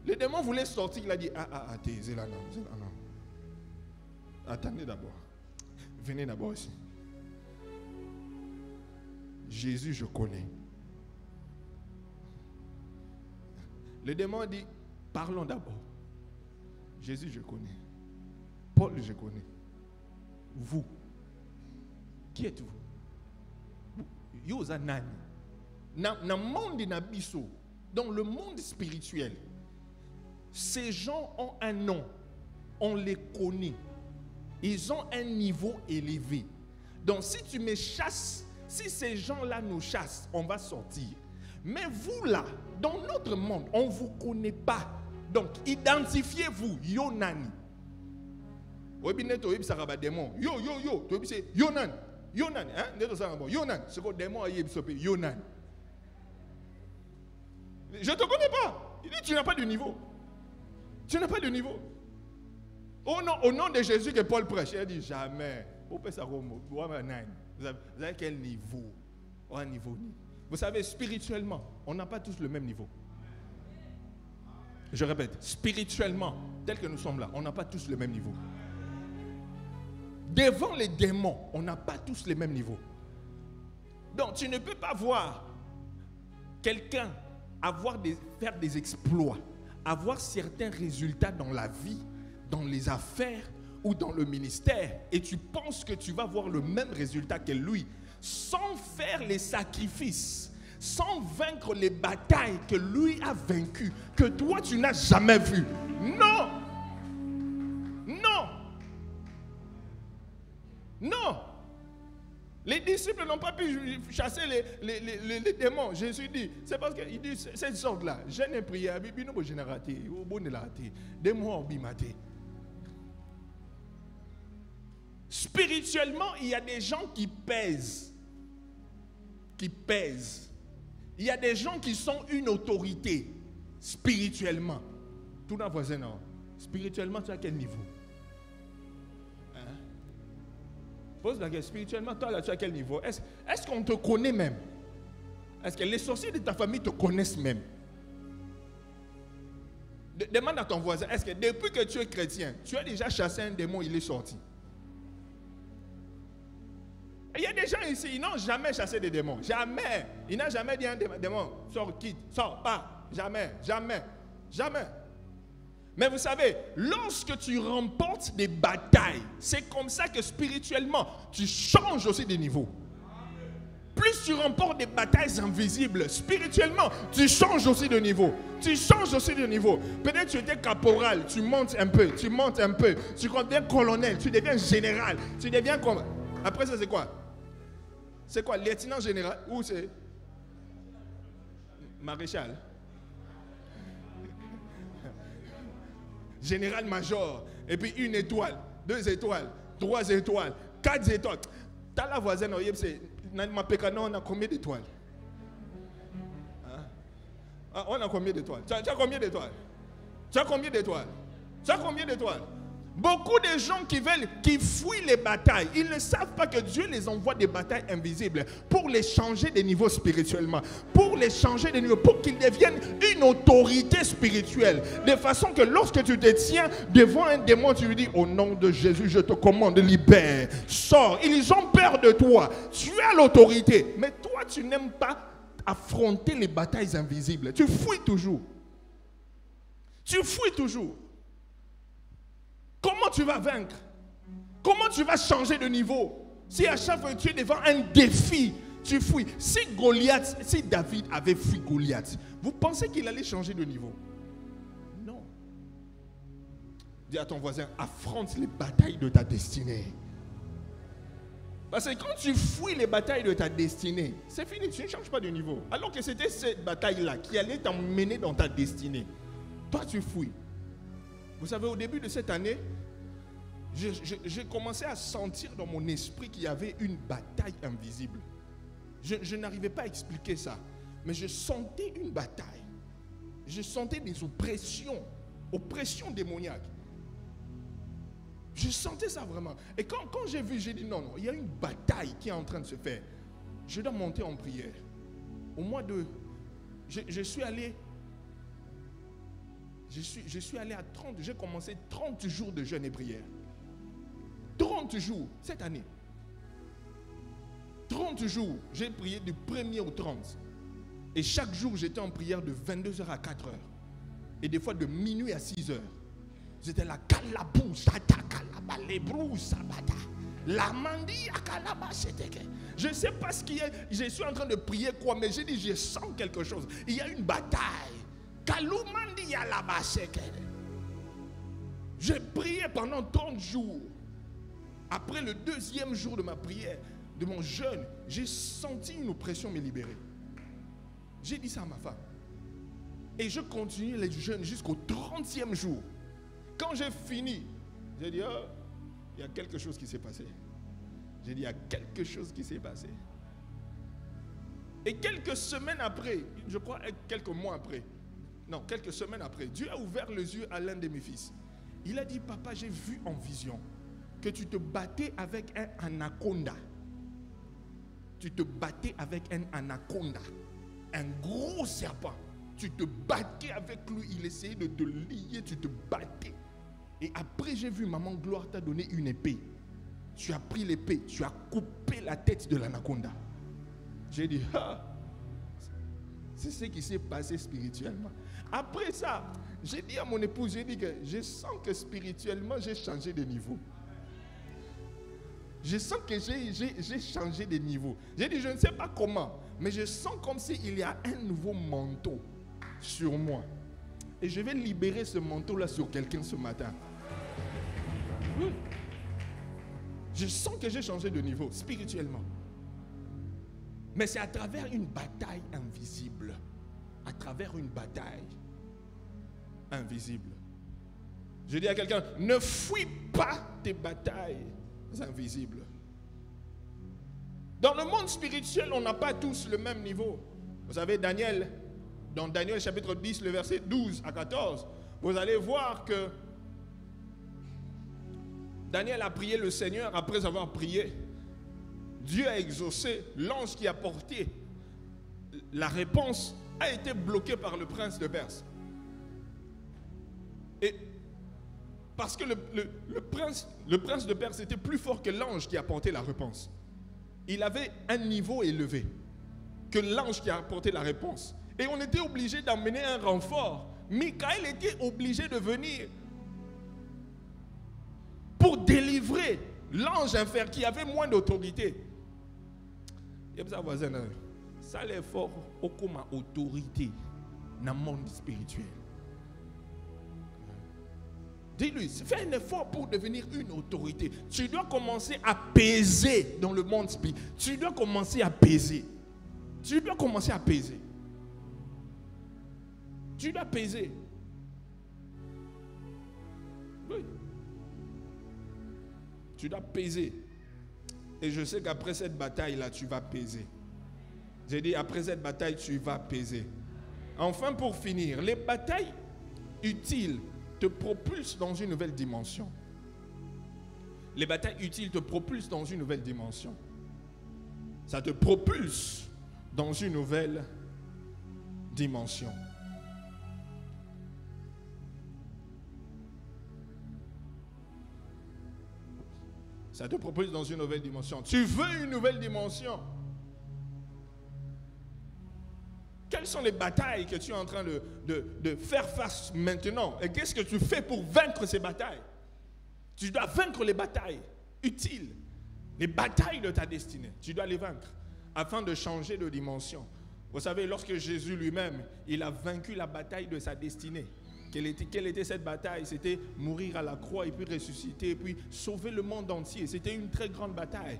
Speaker 1: Le démon voulait sortir, il a dit, attendez d'abord. Venez d'abord ici. Jésus, je connais. Le démon a dit, parlons d'abord. Jésus, je connais. Paul, je connais. Vous, qui êtes-vous? Yosanani. Dans le monde nabiso, dans le monde spirituel, ces gens ont un nom. On les connaît. Ils ont un niveau élevé. Donc si tu me chasses, si ces gens-là nous chassent, on va sortir. Mais vous là, dans notre monde, on ne vous connaît pas. Donc, identifiez-vous, Yonani. Yonan. Yonan, hein? Yonan, c'est quoi démon à Yonan. Je ne te connais pas. Il dit, tu n'as pas de niveau. Tu n'as pas de niveau. Au nom de Jésus que Paul prêche, il a dit, jamais. Vous avez quel niveau? Un niveau. Vous savez, spirituellement, on n'a pas tous le même niveau. Je répète, spirituellement, tel que nous sommes là, on n'a pas tous le même niveau. Devant les démons, on n'a pas tous les mêmes niveaux. Donc, tu ne peux pas voir quelqu'un faire des exploits, avoir certains résultats dans la vie, dans les affaires ou dans le ministère, et tu penses que tu vas avoir le même résultat que lui, sans faire les sacrifices, sans vaincre les batailles que lui a vaincues, que toi tu n'as jamais vues. Non! Non! Non! Les disciples n'ont pas pu chasser les démons. Jésus dit, c'est parce qu'il dit, cette sorte-là, je n'ai prié, spirituellement, il y a des gens qui pèsent. Qui pèsent. Il y a des gens qui sont une autorité spirituellement. Tout dans voisin, non. Spirituellement, tu es à quel niveau? Hein? Pose la question, spirituellement, toi, là, tu es à quel niveau? Est-ce qu'on te connaît même? Est-ce que les sorciers de ta famille te connaissent même? Demande à ton voisin, est-ce que depuis que tu es chrétien, tu as déjà chassé un démon, il est sorti? Il y a des gens ici, ils n'ont jamais chassé des démons. Jamais. Il n'a jamais dit à un démon, sors, quitte, sors, pas. Jamais, jamais, jamais. Mais vous savez, lorsque tu remportes des batailles, c'est comme ça que spirituellement, tu changes aussi de niveau. Plus tu remportes des batailles invisibles, spirituellement, tu changes aussi de niveau. Tu changes aussi de niveau. Peut-être que tu étais caporal, tu montes un peu, tu montes un peu. Tu deviens colonel, tu deviens général, tu deviens comme... Après ça, c'est quoi? C'est quoi? Lieutenant général? Ou c'est maréchal? Général-major. Et puis 1 étoile, 2 étoiles, 3 étoiles, 4 étoiles. T'as la voisine, on a combien d'étoiles? Hein? On a combien d'étoiles? Tu as combien d'étoiles? Tu as combien d'étoiles? Tu as combien d'étoiles?
Speaker 2: Beaucoup de gens qui fuient les batailles, ils ne savent pas que Dieu les envoie des batailles invisibles pour les changer de niveau spirituellement, pour les changer de niveau, pour qu'ils deviennent une autorité spirituelle. De façon que lorsque tu te tiens devant un démon, tu lui dis, au nom de Jésus, je te commande, libère, sors. Ils ont peur de toi. Tu as l'autorité. Mais toi, tu n'aimes pas affronter les batailles invisibles. Tu fuis toujours. Tu fuis toujours. Comment tu vas vaincre? Comment tu vas changer de niveau? Si à chaque fois que tu es devant un défi, tu fuis. Si David avait fui Goliath, vous pensez qu'il allait changer de niveau? Non. Dis à ton voisin, affronte les batailles de ta destinée. Parce que quand tu fuis les batailles de ta destinée, c'est fini, tu ne changes pas de niveau. Alors que c'était cette bataille-là qui allait t'emmener dans ta destinée. Toi, tu fuis. Vous savez, au début de cette année, j'ai commencé à sentir dans mon esprit qu'il y avait une bataille invisible. Je n'arrivais pas à expliquer ça, mais je sentais une bataille. Je sentais des oppressions démoniaques. Je sentais ça vraiment. Et quand j'ai vu, j'ai dit non, il y a une bataille qui est en train de se faire. Je dois monter en prière. Au mois de... Je suis allé à 30, j'ai commencé 30 jours de jeûne et prière. 30 jours, cette année. 30 jours, j'ai prié du 1er au 30. Et chaque jour, j'étais en prière de 22h à 4h. Et des fois de minuit à 6h. J'étais là, je ne sais pas ce qu'il y a. Je suis en train de prier quoi, mais j'ai dit, je sens quelque chose. Il y a une bataille. J'ai prié pendant 30 jours. Après le 2e jour de ma prière, de mon jeûne, j'ai senti une oppression me libérer. J'ai dit ça à ma femme. Et je continue les jeûnes jusqu'au 30e jour. Quand j'ai fini, j'ai dit, oh, il y a quelque chose qui s'est passé. J'ai dit, il y a quelque chose qui s'est passé. Et quelques semaines après, je crois quelques mois après, non, quelques semaines après, Dieu a ouvert les yeux à l'un de mes fils. Il a dit, papa, j'ai vu en vision que tu te battais avec un anaconda. Tu te battais avec un anaconda. Un gros serpent. Tu te battais avec lui. Il essayait de te lier. Tu te battais. Et après, j'ai vu maman Gloire t'a donné une épée. Tu as pris l'épée. Tu as coupé la tête de l'anaconda. J'ai dit, ah, c'est ce qui s'est passé spirituellement. Après ça, j'ai dit à mon épouse, j'ai dit que je sens que spirituellement, j'ai changé de niveau. Je sens que j'ai changé de niveau. J'ai dit, je ne sais pas comment, mais je sens comme s'il y a un nouveau manteau sur moi. Et je vais libérer ce manteau-là sur quelqu'un ce matin. Oui. Je sens que j'ai changé de niveau spirituellement. Mais c'est à travers une bataille invisible. À travers une bataille invisible. Je dis à quelqu'un, ne fuis pas tes batailles invisibles. Dans le monde spirituel, on n'a pas tous le même niveau. Vous savez, Daniel, dans Daniel chapitre 10, le verset 12 à 14, vous allez voir que Daniel a prié le Seigneur. Après avoir prié, Dieu a exaucé. L'ange qui a porté la réponse a été bloqué par le prince de Perse. Et parce que le prince de Perse était plus fort que l'ange qui a porté la réponse. Il avait un niveau élevé que l'ange qui a apporté la réponse. Et on était obligé d'emmener un renfort. Michael était obligé de venir pour délivrer l'ange inférieur qui avait moins d'autorité. Et ça, voisin, ça l'effort au comme autorité dans le monde spirituel. Dis-lui, fais un effort pour devenir une autorité. Tu dois commencer à peser dans le monde spirituel. Tu dois commencer à peser. Tu dois commencer à peser. Tu dois peser. Oui. Tu dois peser. Et je sais qu'après cette bataille-là, tu vas peser. J'ai dit, après cette bataille, tu vas peser. Enfin, pour finir, les batailles utiles te propulsent dans une nouvelle dimension.
Speaker 1: Les batailles utiles te propulsent dans une nouvelle dimension. Ça te propulse dans une nouvelle dimension. Ça te propulse dans une nouvelle dimension. Tu veux une nouvelle dimension? Quelles sont les batailles que tu es en train de faire face maintenant? Et qu'est-ce que tu fais pour vaincre ces batailles? Tu dois vaincre les batailles utiles, les batailles de ta destinée. Tu dois les vaincre afin de changer de dimension. Vous savez, lorsque Jésus lui-même, il a vaincu la bataille de sa destinée. Quelle était cette bataille? C'était mourir à la croix et puis ressusciter et puis sauver le monde entier. C'était une très grande bataille.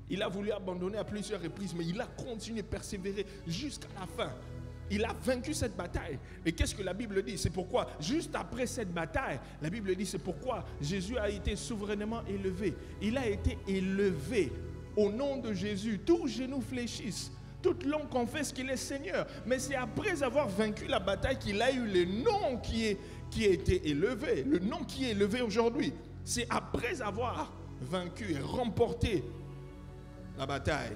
Speaker 1: Il a voulu abandonner à plusieurs reprises, mais il a continué, persévéré jusqu'à la fin. Il a vaincu cette bataille. Et qu'est-ce que la Bible dit? C'est pourquoi, juste après cette bataille, la Bible dit, c'est pourquoi Jésus a été souverainement élevé. Il a été élevé au nom de Jésus. Tous genoux fléchissent. Toute langue confesse qu'il est Seigneur. Mais c'est après avoir vaincu la bataille qu'il a eu le nom qui a été élevé. Le nom qui est élevé aujourd'hui. C'est après avoir vaincu et remporté la bataille.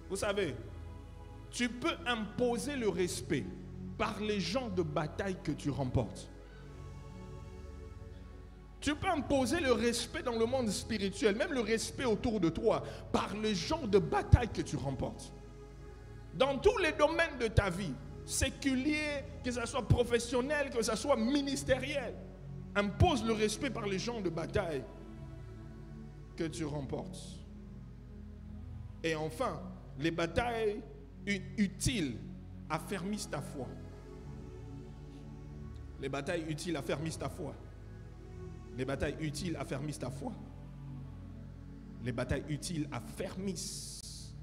Speaker 1: Vous savez, tu peux imposer le respect par les gens de bataille que tu remportes. Tu peux imposer le respect dans le monde spirituel, même le respect autour de toi, par les gens de bataille que tu remportes. Dans tous les domaines de ta vie, séculier, que ce soit professionnel, que ce soit ministériel, impose le respect par les gens de bataille que tu remportes. Et enfin, les batailles utiles affermissent ta foi. Les batailles utiles affermissent ta foi. Les batailles utiles affermissent ta foi. Les batailles utiles affermissent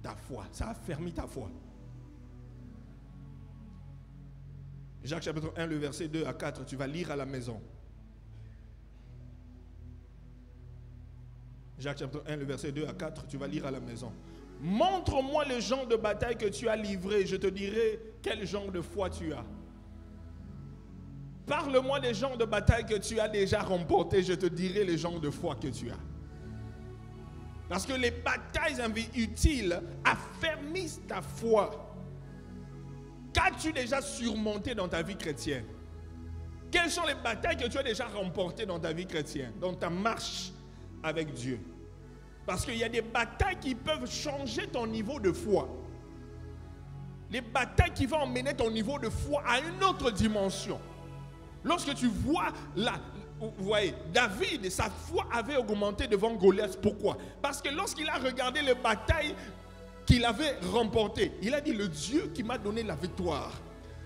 Speaker 1: ta foi. Ça affermit ta foi. Jacques chapitre 1, le verset 2 à 4, tu vas lire à la maison. Jacques chapitre 1, le verset 2 à 4, tu vas lire à la maison. Montre-moi le genre de bataille que tu as livré, je te dirai quel genre de foi tu as. Parle-moi des genres de bataille que tu as déjà remporté, je te dirai les genres de foi que tu as. Parce que les batailles utiles affermissent ta foi. Qu'as-tu déjà surmonté dans ta vie chrétienne? Quelles sont les batailles que tu as déjà remportées dans ta vie chrétienne, dans ta marche avec Dieu? Parce qu'il y a des batailles qui peuvent changer ton niveau de foi. Les batailles qui vont emmener ton niveau de foi à une autre dimension. Lorsque tu vois vous voyez, David, sa foi avait augmenté devant Goliath. Pourquoi? Parce que lorsqu'il a regardé les batailles qu'il avait remportées, il a dit, le Dieu qui m'a donné la victoire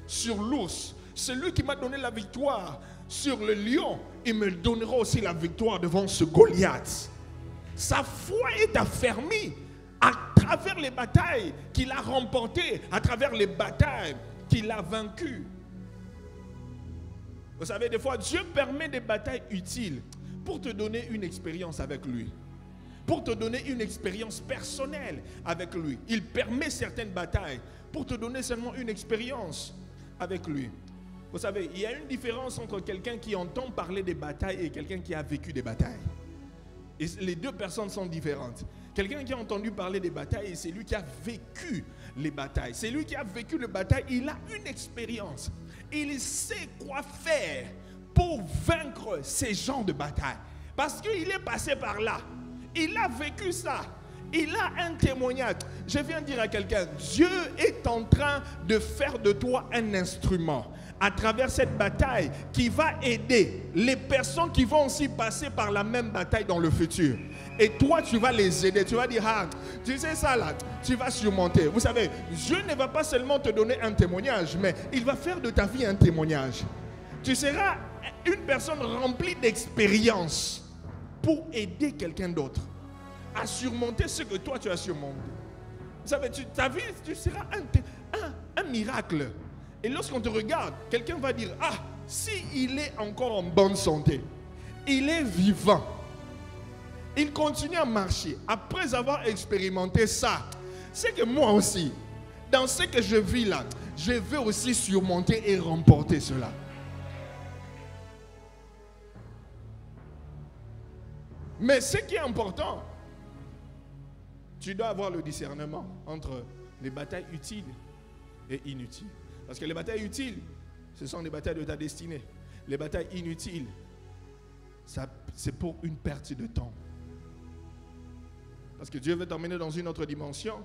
Speaker 1: sur l'ours, celui qui m'a donné la victoire sur le lion, il me donnera aussi la victoire devant ce Goliath. Sa foi est affermie à travers les batailles qu'il a remportées, à travers les batailles qu'il a vaincues. Vous savez, des fois, Dieu permet des batailles utiles pour te donner une expérience avec lui. Pour te donner une expérience personnelle avec lui. Il permet certaines batailles pour te donner seulement une expérience avec lui. Vous savez, il y a une différence entre quelqu'un qui entend parler des batailles et quelqu'un qui a vécu des batailles. Et les deux personnes sont différentes. Quelqu'un qui a entendu parler des batailles, c'est lui qui a vécu les batailles. C'est lui qui a vécu les batailles. Il a une expérience. Il sait quoi faire pour vaincre ces genres de batailles. Parce qu'il est passé par là. Il a vécu ça. Il a un témoignage. Je viens dire à quelqu'un, Dieu est en train de faire de toi un instrument à travers cette bataille qui va aider les personnes qui vont aussi passer par la même bataille dans le futur. Et toi, tu vas les aider. Tu vas dire, ah, tu sais ça là, tu vas surmonter. Vous savez, Dieu ne va pas seulement te donner un témoignage, mais il va faire de ta vie un témoignage. Tu seras une personne remplie d'expérience pour aider quelqu'un d'autre à surmonter ce que toi tu as surmonté. Vous savez, ta vie, tu seras un miracle. Et lorsqu'on te regarde, quelqu'un va dire, ah, s'il est encore en bonne santé, il est vivant, il continue à marcher, après avoir expérimenté ça, c'est que moi aussi, dans ce que je vis là, je veux aussi surmonter et remporter cela. Mais ce qui est important, tu dois avoir le discernement entre les batailles utiles et inutiles. Parce que les batailles utiles, ce sont les batailles de ta destinée. Les batailles inutiles, c'est pour une perte de temps. Parce que Dieu veut t'emmener dans une autre dimension,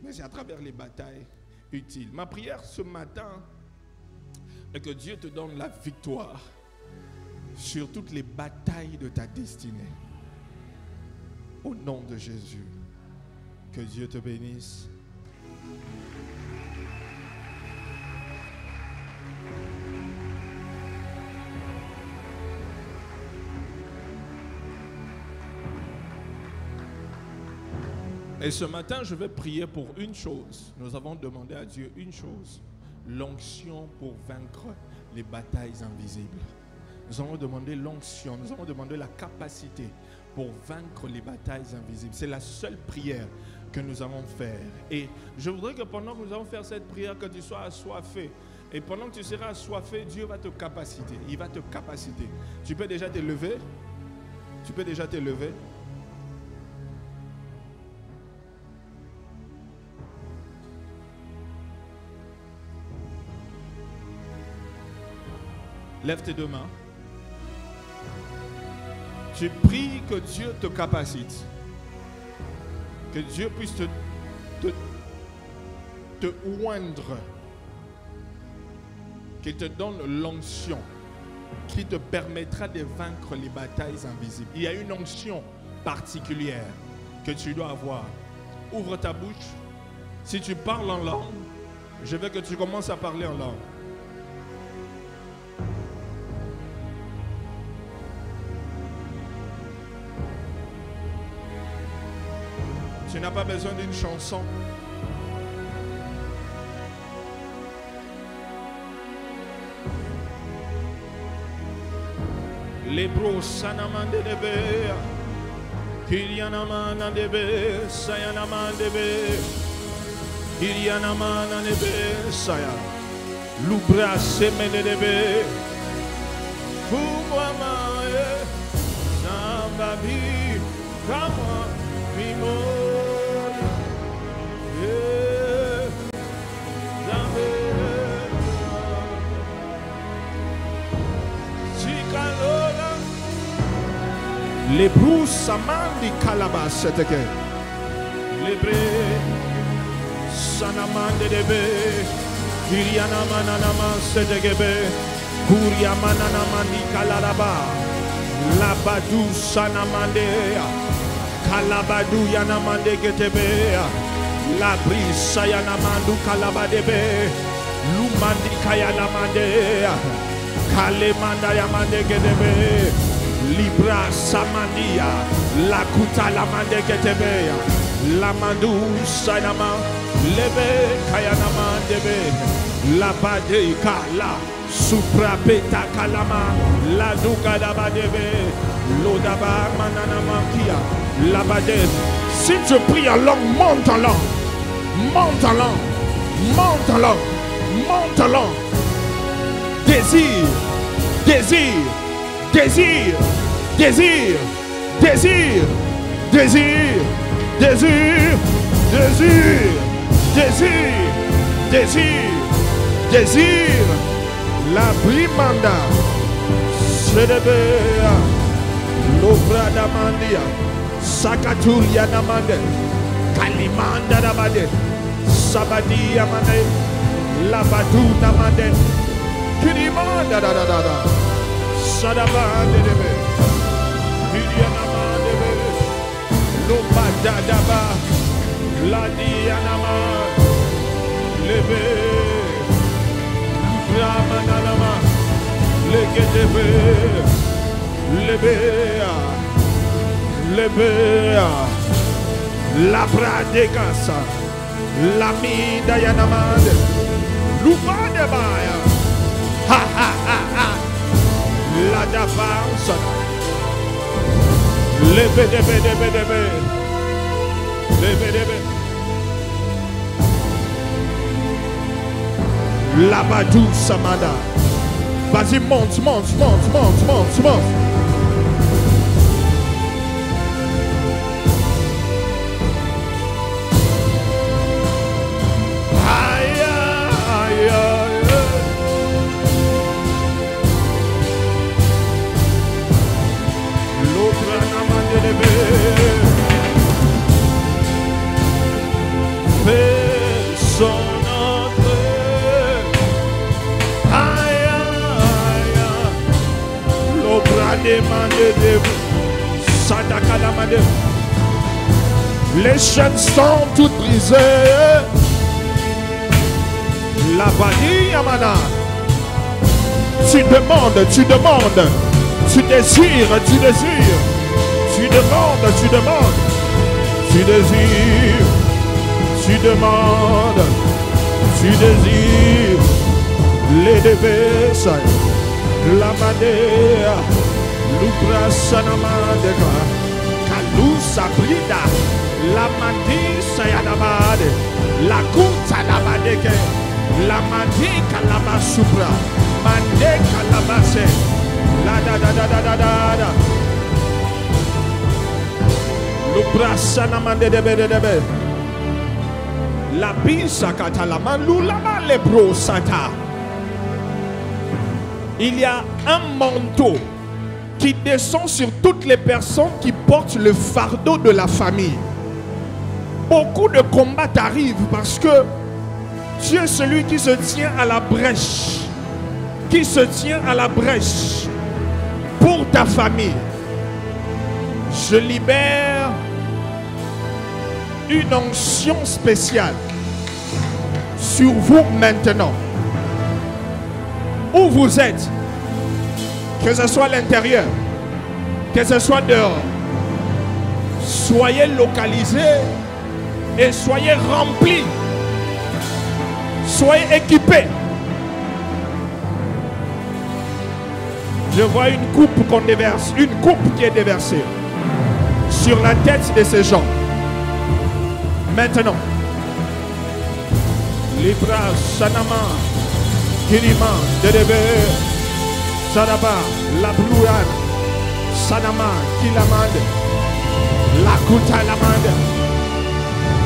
Speaker 1: mais c'est à travers les batailles utiles. Ma prière ce matin est que Dieu te donne la victoire sur toutes les batailles de ta destinée. Au nom de Jésus, que Dieu te bénisse. Et ce matin, je vais prier pour une chose. Nous avons demandé à Dieu une chose. L'onction pour vaincre les batailles invisibles. Nous avons demandé l'onction, nous avons demandé la capacité pour vaincre les batailles invisibles. C'est la seule prière que nous allons faire. Et je voudrais que pendant que nous allons faire cette prière, que tu sois assoiffé. Et pendant que tu seras assoiffé, Dieu va te capaciter. Il va te capaciter. Tu peux déjà te lever? Tu peux déjà te lever? Lève tes deux mains. Tu pries que Dieu te capacite. Que Dieu puisse te oindre. Qu'il te donne l'onction qui te permettra de vaincre les batailles invisibles. Il y a une onction particulière que tu dois avoir. Ouvre ta bouche. Si tu parles en langue, je veux que tu commences à parler en langue. Tu n'as pas besoin d'une chanson. Les bros sanamande debe, kirianamana debe, sayanamande debe, kirianamana debe, saya, lubra semene debe, fumamae, sambabi, kama, mimo. Les brousses amandi calabas seteke. Les brés sanamande debe. Kiriana mananama setekebe. Kuria mananamandi kalalaba. Labadu sanamandea. Kalabadu yanamande ketebe. La brisa yanamandu kalabadebe. Lumandi kayalamandea. Kalemanda yamande ketebe. Libra Samandia, la kuta la mande ketebea, la mandu sanama, lebe kayanama debe, la bade kala, supra peta kalama, la duka daba debe, l'odaba manana kia, la bade. Si tu pries en langue, monte en langue, monte en langue, monte en langue, monte en langue. Désir, désir. Désir, désir, désir, désir, désir, désir, désir, désir, désir, la brimanda, sedebea, l'obra d'amandia, sakatulia namande, kalimanda namande, sabadia mande, labadu namande, kirimanda da da da da. Sadabande debe, Vidianama debe, Lobadadaba, Ladianama, Lebe, Ramananama, Legedebe, Lebea, Lebea, Labra de Gassa, Lamida Yanamade, Lubadebaya, ha ha ha ha. La d'avance, le bédébé, la badou samada. Vas-y, monte, monte, monte, monte, monte, monte. demandé de vous. Sadakalamade. Les chaînes sont toutes brisées. La Badi Yamana. Tu demandes, tu demandes. Tu désires, tu désires. Tu demandes, tu demandes. Tu désires. Tu demandes. Tu désires. Les dévers. La Madea. Lupra Sanamadeka. Kalusa Brida. La Madi Sayadamade. La Kuta Lamadeke. La Madeka Lamasupra. Mandeka Lamase. La da da da da da da da. Lupra Sanamande de Bedebe. La Bisa Katalaman Lulama Lebro Sata. Il y a un manteau qui descend sur toutes les personnes qui portent le fardeau de la famille. Beaucoup de combats arrivent parce que tu es celui qui se tient à la brèche. Qui se tient à la brèche pour ta famille. Je libère une onction spéciale sur vous maintenant. Où vous êtes, que ce soit à l'intérieur, que ce soit dehors, soyez localisés et soyez remplis, soyez équipés. Je vois une coupe qu'on déverse, une coupe qui est déversée sur la tête de ces gens. Maintenant, Libra Sanama, Kirima, Dedebe, Sadaba, La Blouane, Sanama, Kilamande, La Kuta Lamande,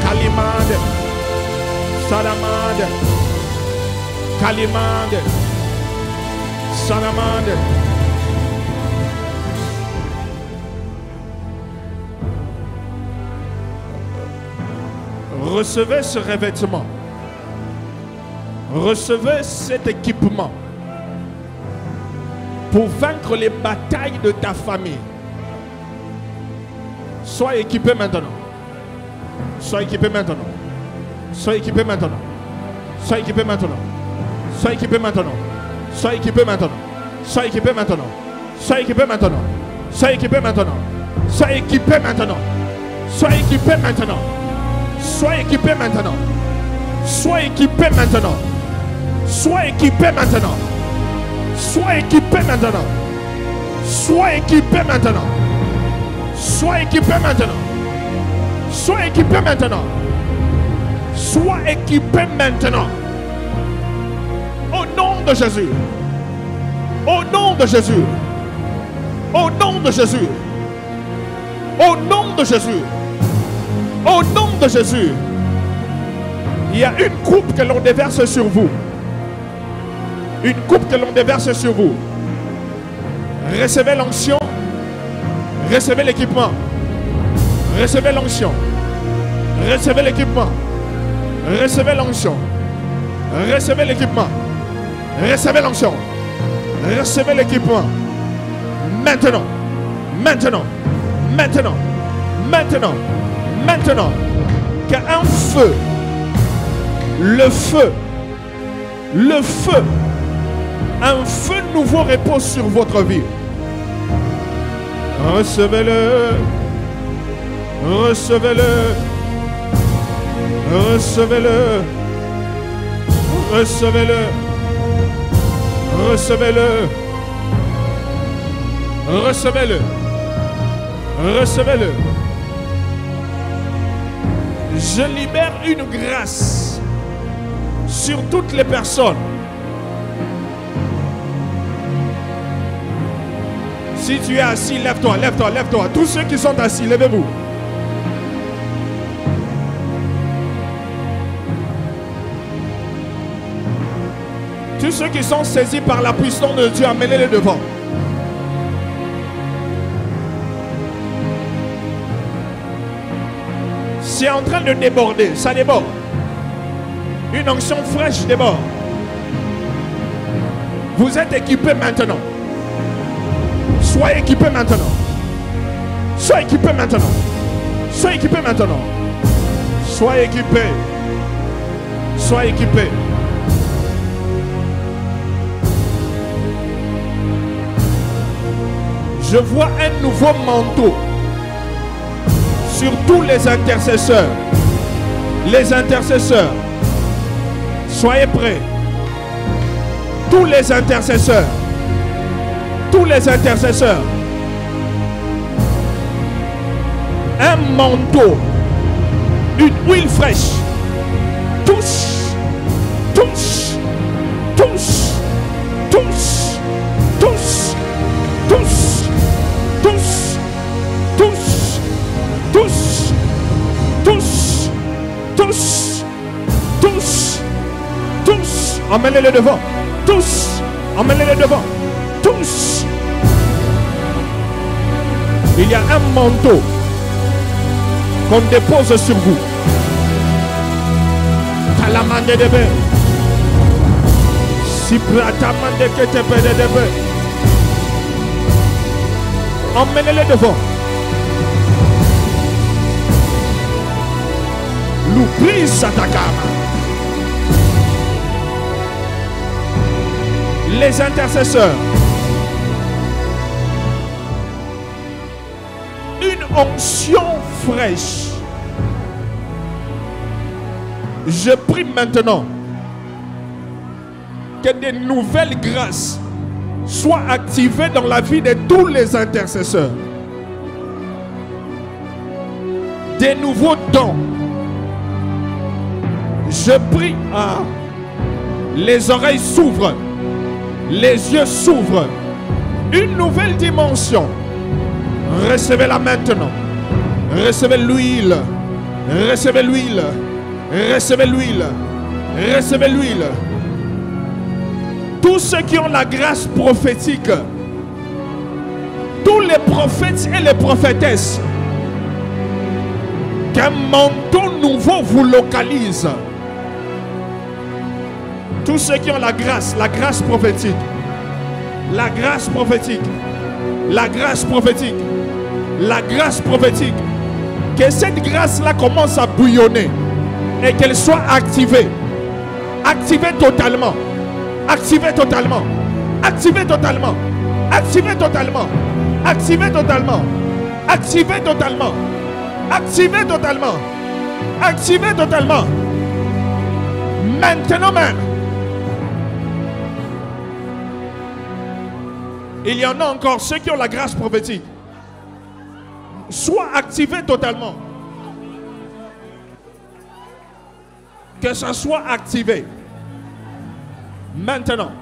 Speaker 1: Kalimande, Sadamande, Kalimande, Sanamande. Recevez ce revêtement. Recevez cet équipement pour vaincre les batailles de ta famille. Sois équipé maintenant. Sois équipé maintenant. Sois équipé maintenant. Sois équipé maintenant. Sois équipé maintenant. Sois équipé maintenant. Sois équipé maintenant. Sois équipé maintenant. Sois équipé maintenant. Sois équipé maintenant. Sois équipé maintenant. Sois équipé maintenant. Sois équipé maintenant. Sois équipé maintenant. Sois équipé maintenant. Sois équipé maintenant. Sois équipé maintenant. Sois équipé maintenant. Sois équipé maintenant. Au nom de Jésus. Au nom de Jésus. Au nom de Jésus. Au nom de Jésus. Au nom de Jésus. Il y a une coupe que l'on déverse sur vous. Une coupe que l'on déverse sur vous. Recevez l'onction. Recevez l'équipement. Recevez l'onction. Recevez l'équipement. Recevez l'onction. Recevez l'équipement. Recevez l'onction. Recevez l'équipement. Maintenant. Maintenant. Maintenant. Maintenant. Maintenant. Qu'un feu. Le feu. Le feu. Un feu nouveau repose sur votre vie. Recevez-le. Recevez-le. Recevez-le. Recevez-le. Recevez-le. Recevez-le. Recevez-le. Je libère une grâce sur toutes les personnes. Si tu es assis, lève-toi, lève-toi, lève-toi. Tous ceux qui sont assis, levez-vous. Tous ceux qui sont saisis par la puissance de Dieu, amenez-les devant. C'est en train de déborder, ça déborde. Une onction fraîche déborde. Vous êtes équipés maintenant.
Speaker 2: Sois équipé maintenant. Sois équipé maintenant. Sois équipé maintenant. Sois équipé. Sois équipé. Je vois un nouveau manteau sur tous les intercesseurs. Les intercesseurs, soyez prêts. Tous les intercesseurs. Tous les intercesseurs. Un manteau, une huile fraîche. Tous, tous, tous, tous, tous, tous, tous, tous, tous, tous, tous, tous, tous, emmenez-les devant. Tous, emmenez-les devant. Tous. Il y a un manteau qu'on dépose sur vous. Talamande de bé. Si pratamande que te pede de bé. Emmenez-les devant. L'oubli s'attaquera. Les intercesseurs. Une onction fraîche. Je prie maintenant que des nouvelles grâces soient activées dans la vie de tous les intercesseurs. Des nouveaux dons. Je prie, les oreilles s'ouvrent, les yeux s'ouvrent. Une nouvelle dimension. Recevez-la maintenant. Recevez l'huile. Recevez l'huile. Recevez l'huile. Recevez l'huile. Tous ceux qui ont la grâce prophétique, tous les prophètes et les prophétesses, qu'un manteau nouveau vous localise. Tous ceux qui ont la grâce prophétique, la grâce prophétique, la grâce prophétique, la grâce prophétique, que cette grâce-là commence à bouillonner et qu'elle soit activée. Activée totalement. Activée totalement. Activée totalement. Activée totalement. Activée totalement. Activée totalement. Activée totalement. Activée totalement. Maintenant même. Il y en a encore ceux qui ont la grâce prophétique. Soient activés totalement. Que ça soit activé. Maintenant.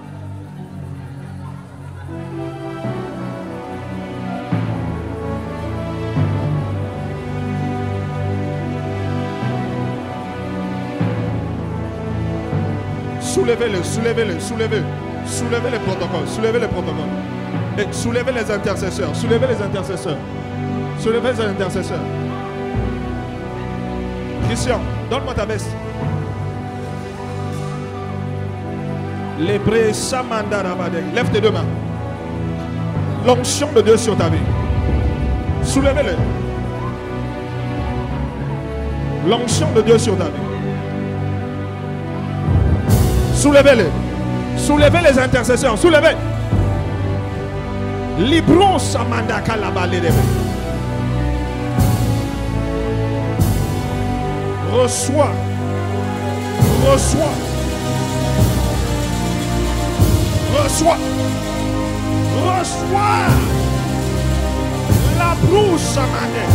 Speaker 2: Soulevez-le, soulevez-le, soulevez-le. Soulevez les protocoles, soulevez les protocoles. Et soulevez les intercesseurs, soulevez les intercesseurs. Soulevez les intercesseurs. Christian, donne-moi ta veste. Lève tes deux mains. L'onction de Dieu sur ta vie. Soulevez-le. L'onction de Dieu sur ta vie. Soulevez-le. Soulevez les intercesseurs. Soulevez. Libron samanda kalabalede. Reçois. Reçois. Reçois. Reçois. La brousse samanda.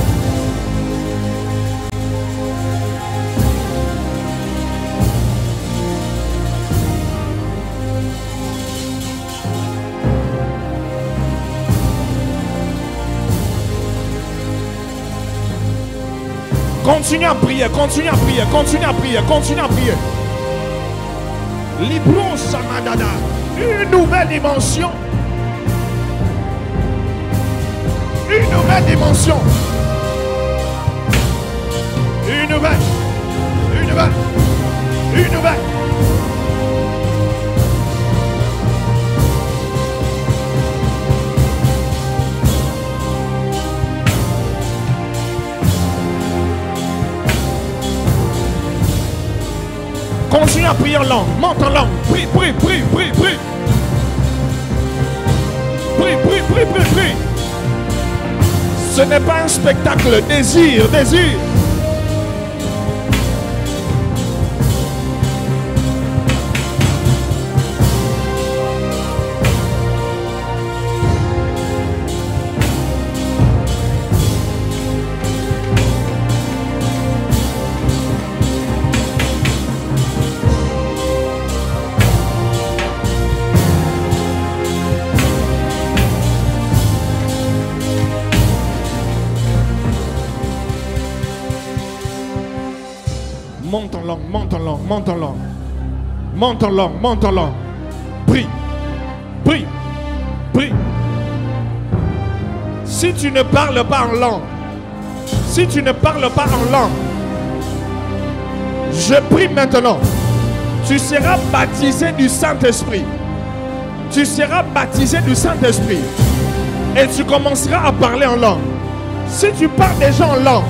Speaker 2: Continuez à prier, continuez à prier, continuez à prier, continuez à prier. Libro Samadada, une nouvelle dimension. Une nouvelle dimension. Une nouvelle. Une nouvelle. Une nouvelle.
Speaker 1: Continue à prier en langue. Monte en langue. Prie, prie, prie, prie, prie. Prie, prie, prie, prie, prie. Ce n'est pas un spectacle. Désir, désir. Monte en langue, monte en langue, monte en langue. Monte en langue, monte en langue. Prie, prie, prie. Si tu ne parles pas en langue, si tu ne parles pas en langue, je prie maintenant. Tu seras baptisé du Saint-Esprit. Tu seras baptisé du Saint-Esprit. Et tu commenceras à parler en langue. Si tu parles déjà en langue,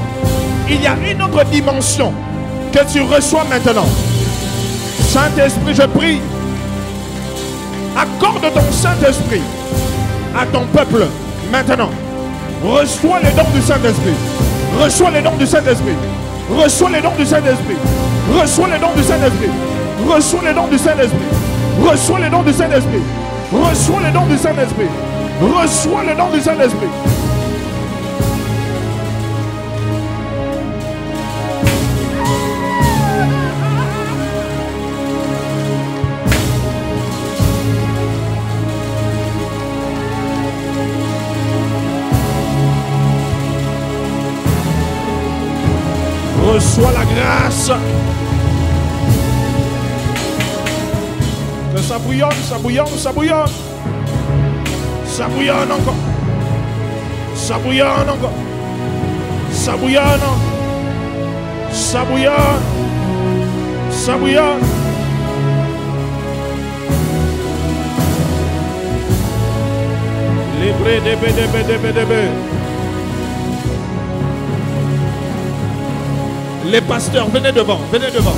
Speaker 1: il y a une autre dimension que tu reçois maintenant. Saint-Esprit, je prie, accorde ton Saint-Esprit à ton peuple maintenant. Reçois les dons du Saint-Esprit. Reçois les dons du Saint-Esprit. Reçois les dons du Saint-Esprit. Reçois les dons du Saint-Esprit. Reçois les dons du Saint-Esprit. Reçois les dons du Saint-Esprit. Reçois les dons du Saint-Esprit. Reçois les dons du Saint-Esprit. Reçois la grâce. Que ça bouillonne, ça bouillonne, ça bouillonne. Ça bouillonne encore. Ça bouillonne encore. Ça bouillonne. Ça bouillonne. Ça bouillonne. Libre de. Les pasteurs, venez devant, venez devant.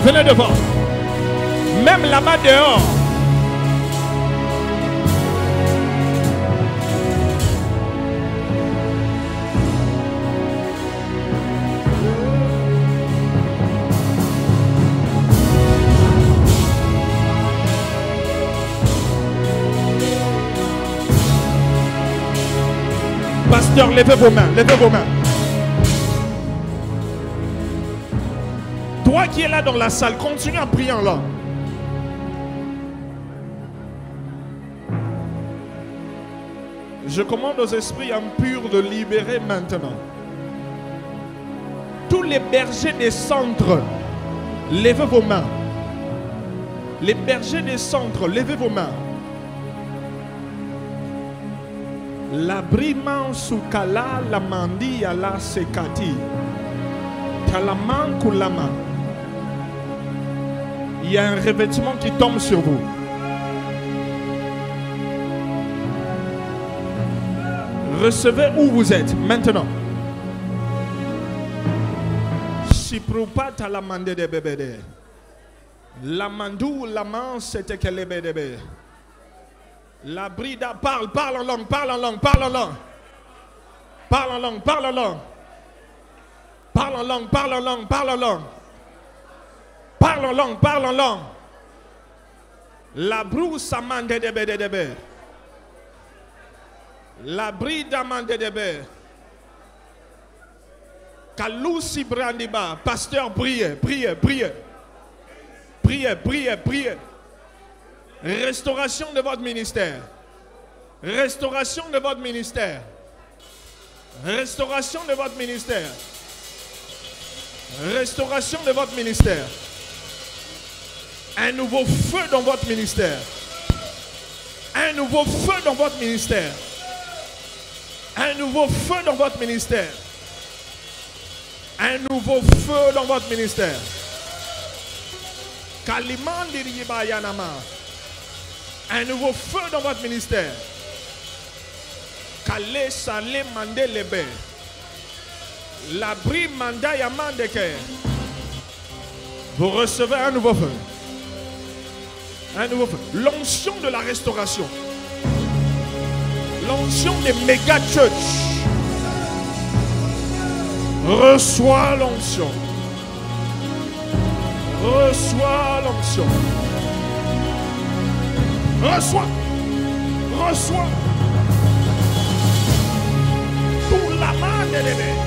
Speaker 1: Venez devant. Même là-bas dehors. Pasteur, levez vos mains, levez vos mains. Toi qui es là dans la salle, continue à prier en langue. Je commande aux esprits impurs de libérer maintenant. Tous les bergers des centres, levez vos mains. Les bergers des centres, levez vos mains. La brima sukala la mandi à la sekati. Talaman kulama. Il y a un revêtement qui tombe sur vous. Recevez où vous êtes maintenant. Siprupata la mande de bébé. La mandou la man c'était que les bébés. La brida parle en langue, parle en langue, parle en langue. Parle en langue, parle en langue. Parle en langue, parle en langue, parle en langue. Parle en langue, parle en langue. La brousse amande de bébé. La bride amande de bébé. Kalousi brandiba. Pasteur, priez, priez, priez. Priez, priez, priez. Restauration de votre ministère. Restauration de votre ministère. Restauration de votre ministère. Restauration de votre ministère. Un nouveau feu dans votre ministère. Un nouveau feu dans votre ministère. Un nouveau feu dans votre ministère. Un nouveau feu dans votre ministère. Kalimandi Yanama. Un nouveau feu dans votre ministère. Kale Salé Mandé Lebe. La bri manda yamandeke. Vous recevez un nouveau feu. Un nouveau feu. L'onction de la restauration. L'onction des méga church. Reçois l'onction. Reçois l'onction. Reçois. Reçois. Pour la main de l'ennemi.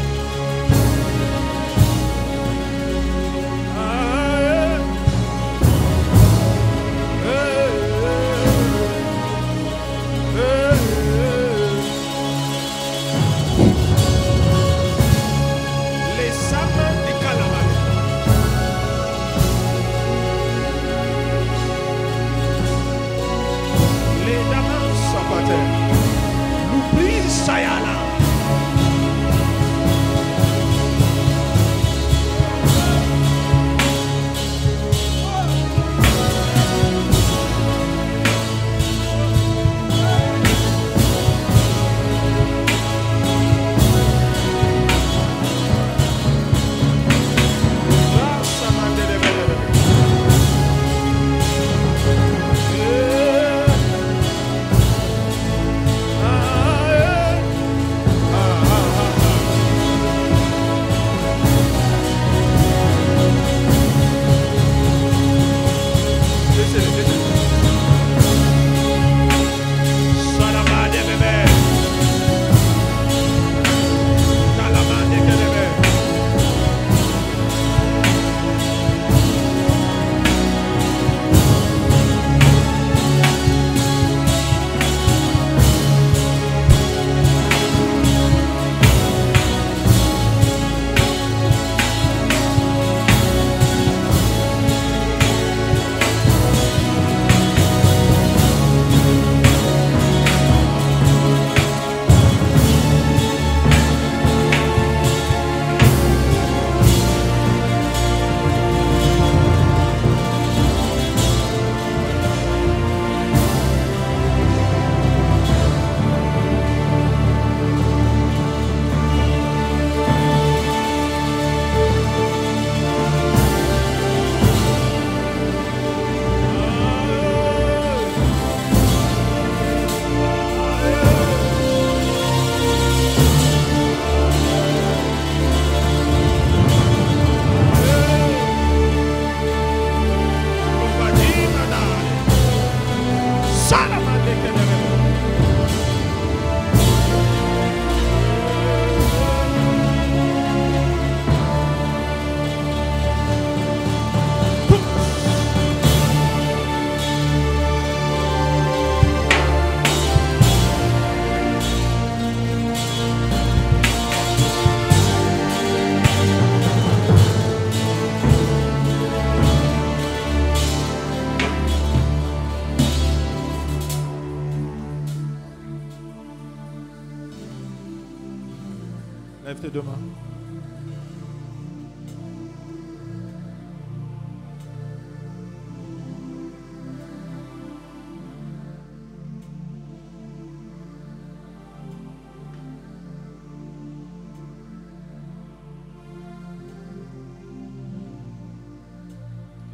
Speaker 1: Lève tes deux mains.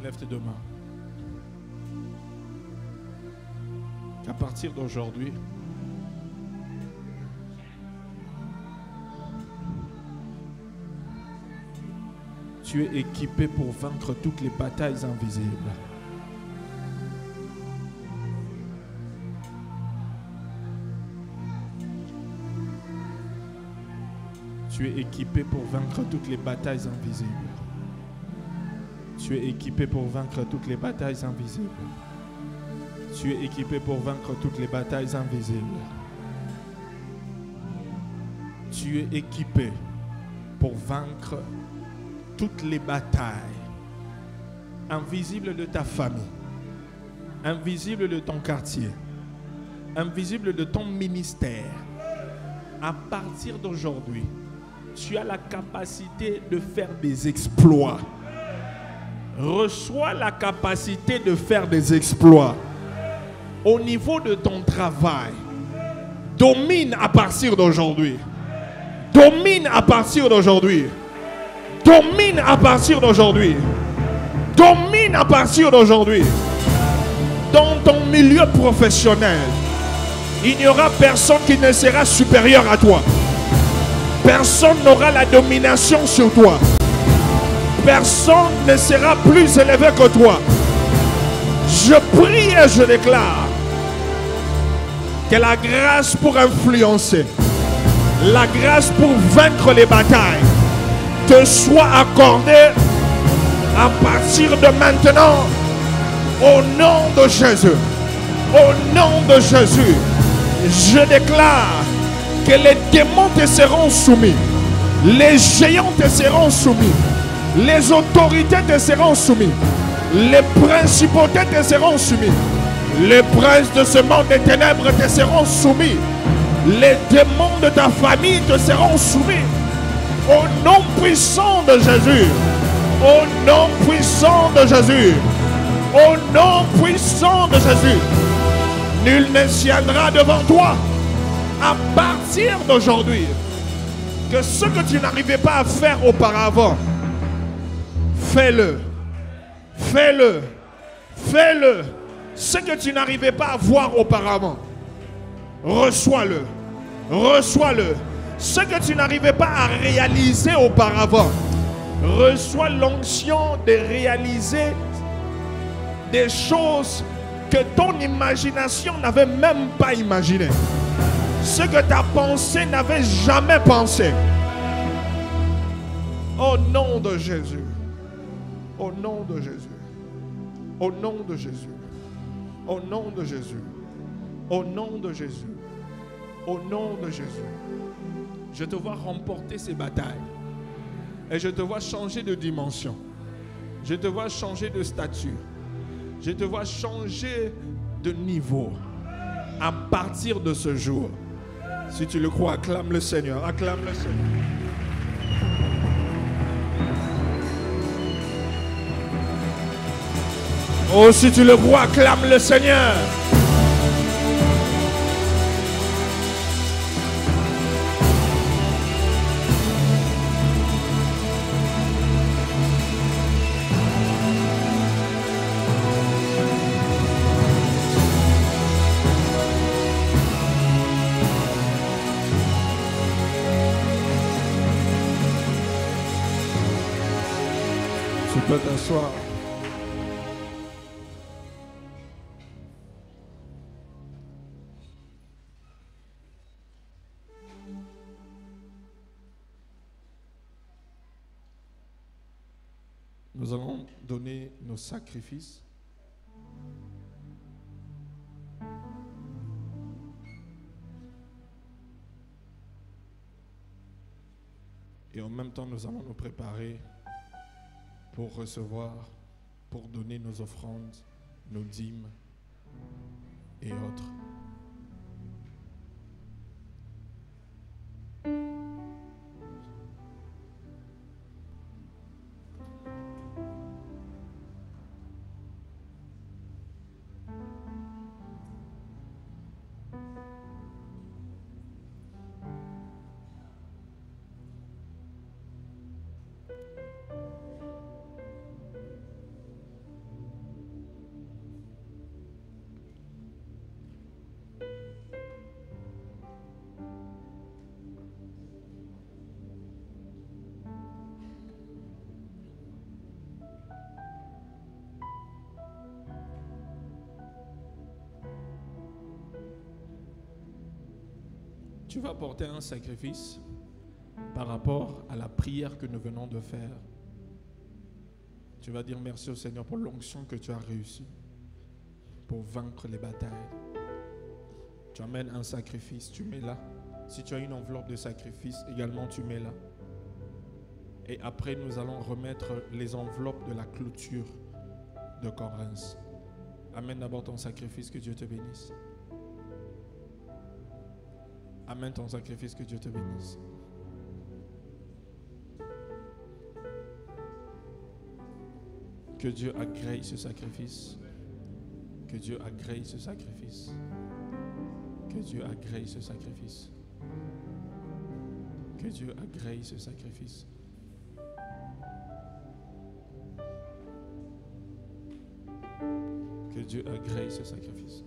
Speaker 1: Lève tes deux mains. À partir d'aujourd'hui, tu es équipé pour vaincre toutes les batailles invisibles. Tu es équipé pour vaincre toutes les batailles invisibles. Tu es équipé pour vaincre toutes les batailles invisibles. Tu es équipé pour vaincre toutes les batailles invisibles. Tu es équipé pour vaincre toutes les batailles invisibles de ta famille, invisibles de ton quartier, invisibles de ton ministère. À partir d'aujourd'hui, tu as la capacité de faire des exploits. Reçois la capacité de faire des exploits. Au niveau de ton travail, domine à partir d'aujourd'hui. Domine à partir d'aujourd'hui. Domine à partir d'aujourd'hui. domine à partir d'aujourd'hui. Dans ton milieu professionnel, il n'y aura personne qui ne sera supérieur à toi. Personne n'aura la domination sur toi. Personne ne sera plus élevé que toi. Je prie et je déclare que la grâce pour influencer, la grâce pour vaincre les batailles te soit accordée à partir de maintenant, au nom de Jésus. Au nom de Jésus, je déclare que les démons te seront soumis, les géants te seront soumis, les autorités te seront soumis, les principautés te seront soumis, les princes de ce monde des ténèbres te seront soumis, les démons de ta famille te seront soumis. Au nom puissant de Jésus, au nom puissant de Jésus, au nom puissant de Jésus, nul ne tiendra devant toi. À partir d'aujourd'hui, que ce que tu n'arrivais pas à faire auparavant, fais-le, fais-le, fais-le. Ce que tu n'arrivais pas à voir auparavant, reçois-le, reçois-le. Ce que tu n'arrivais pas à réaliser auparavant, reçois l'onction de réaliser des choses que ton imagination n'avait même pas imaginé. Ce que ta pensée n'avait jamais pensé. Au nom de Jésus. Au nom de Jésus. Au nom de Jésus. Au nom de Jésus. Au nom de Jésus. Au nom de Jésus. Je te vois remporter ces batailles. Et je te vois changer de dimension. Je te vois changer de statut. Je te vois changer de niveau. À partir de ce jour. Si tu le crois, acclame le Seigneur. Acclame le Seigneur. Oh, si tu le crois, acclame le Seigneur. Tu peux t'asseoir. Nous allons donner nos sacrifices. Et en même temps, nous allons nous préparer pour recevoir, pour donner nos offrandes, nos dîmes et autres. Tu vas porter un sacrifice par rapport à la prière que nous venons de faire. Tu vas dire merci au Seigneur pour l'onction que tu as réussi pour vaincre les batailles. Tu amènes un sacrifice, tu mets là. Si tu as une enveloppe de sacrifice, également tu mets là. Et après, nous allons remettre les enveloppes de la clôture de Corinthe. Amène d'abord ton sacrifice, que Dieu te bénisse. Amène ton sacrifice, que Dieu te bénisse. Que Dieu agrée ce sacrifice. Que Dieu agrée ce sacrifice. Que Dieu agrée ce sacrifice. Que Dieu agrée ce sacrifice. Dieu agrée ce sacrifice.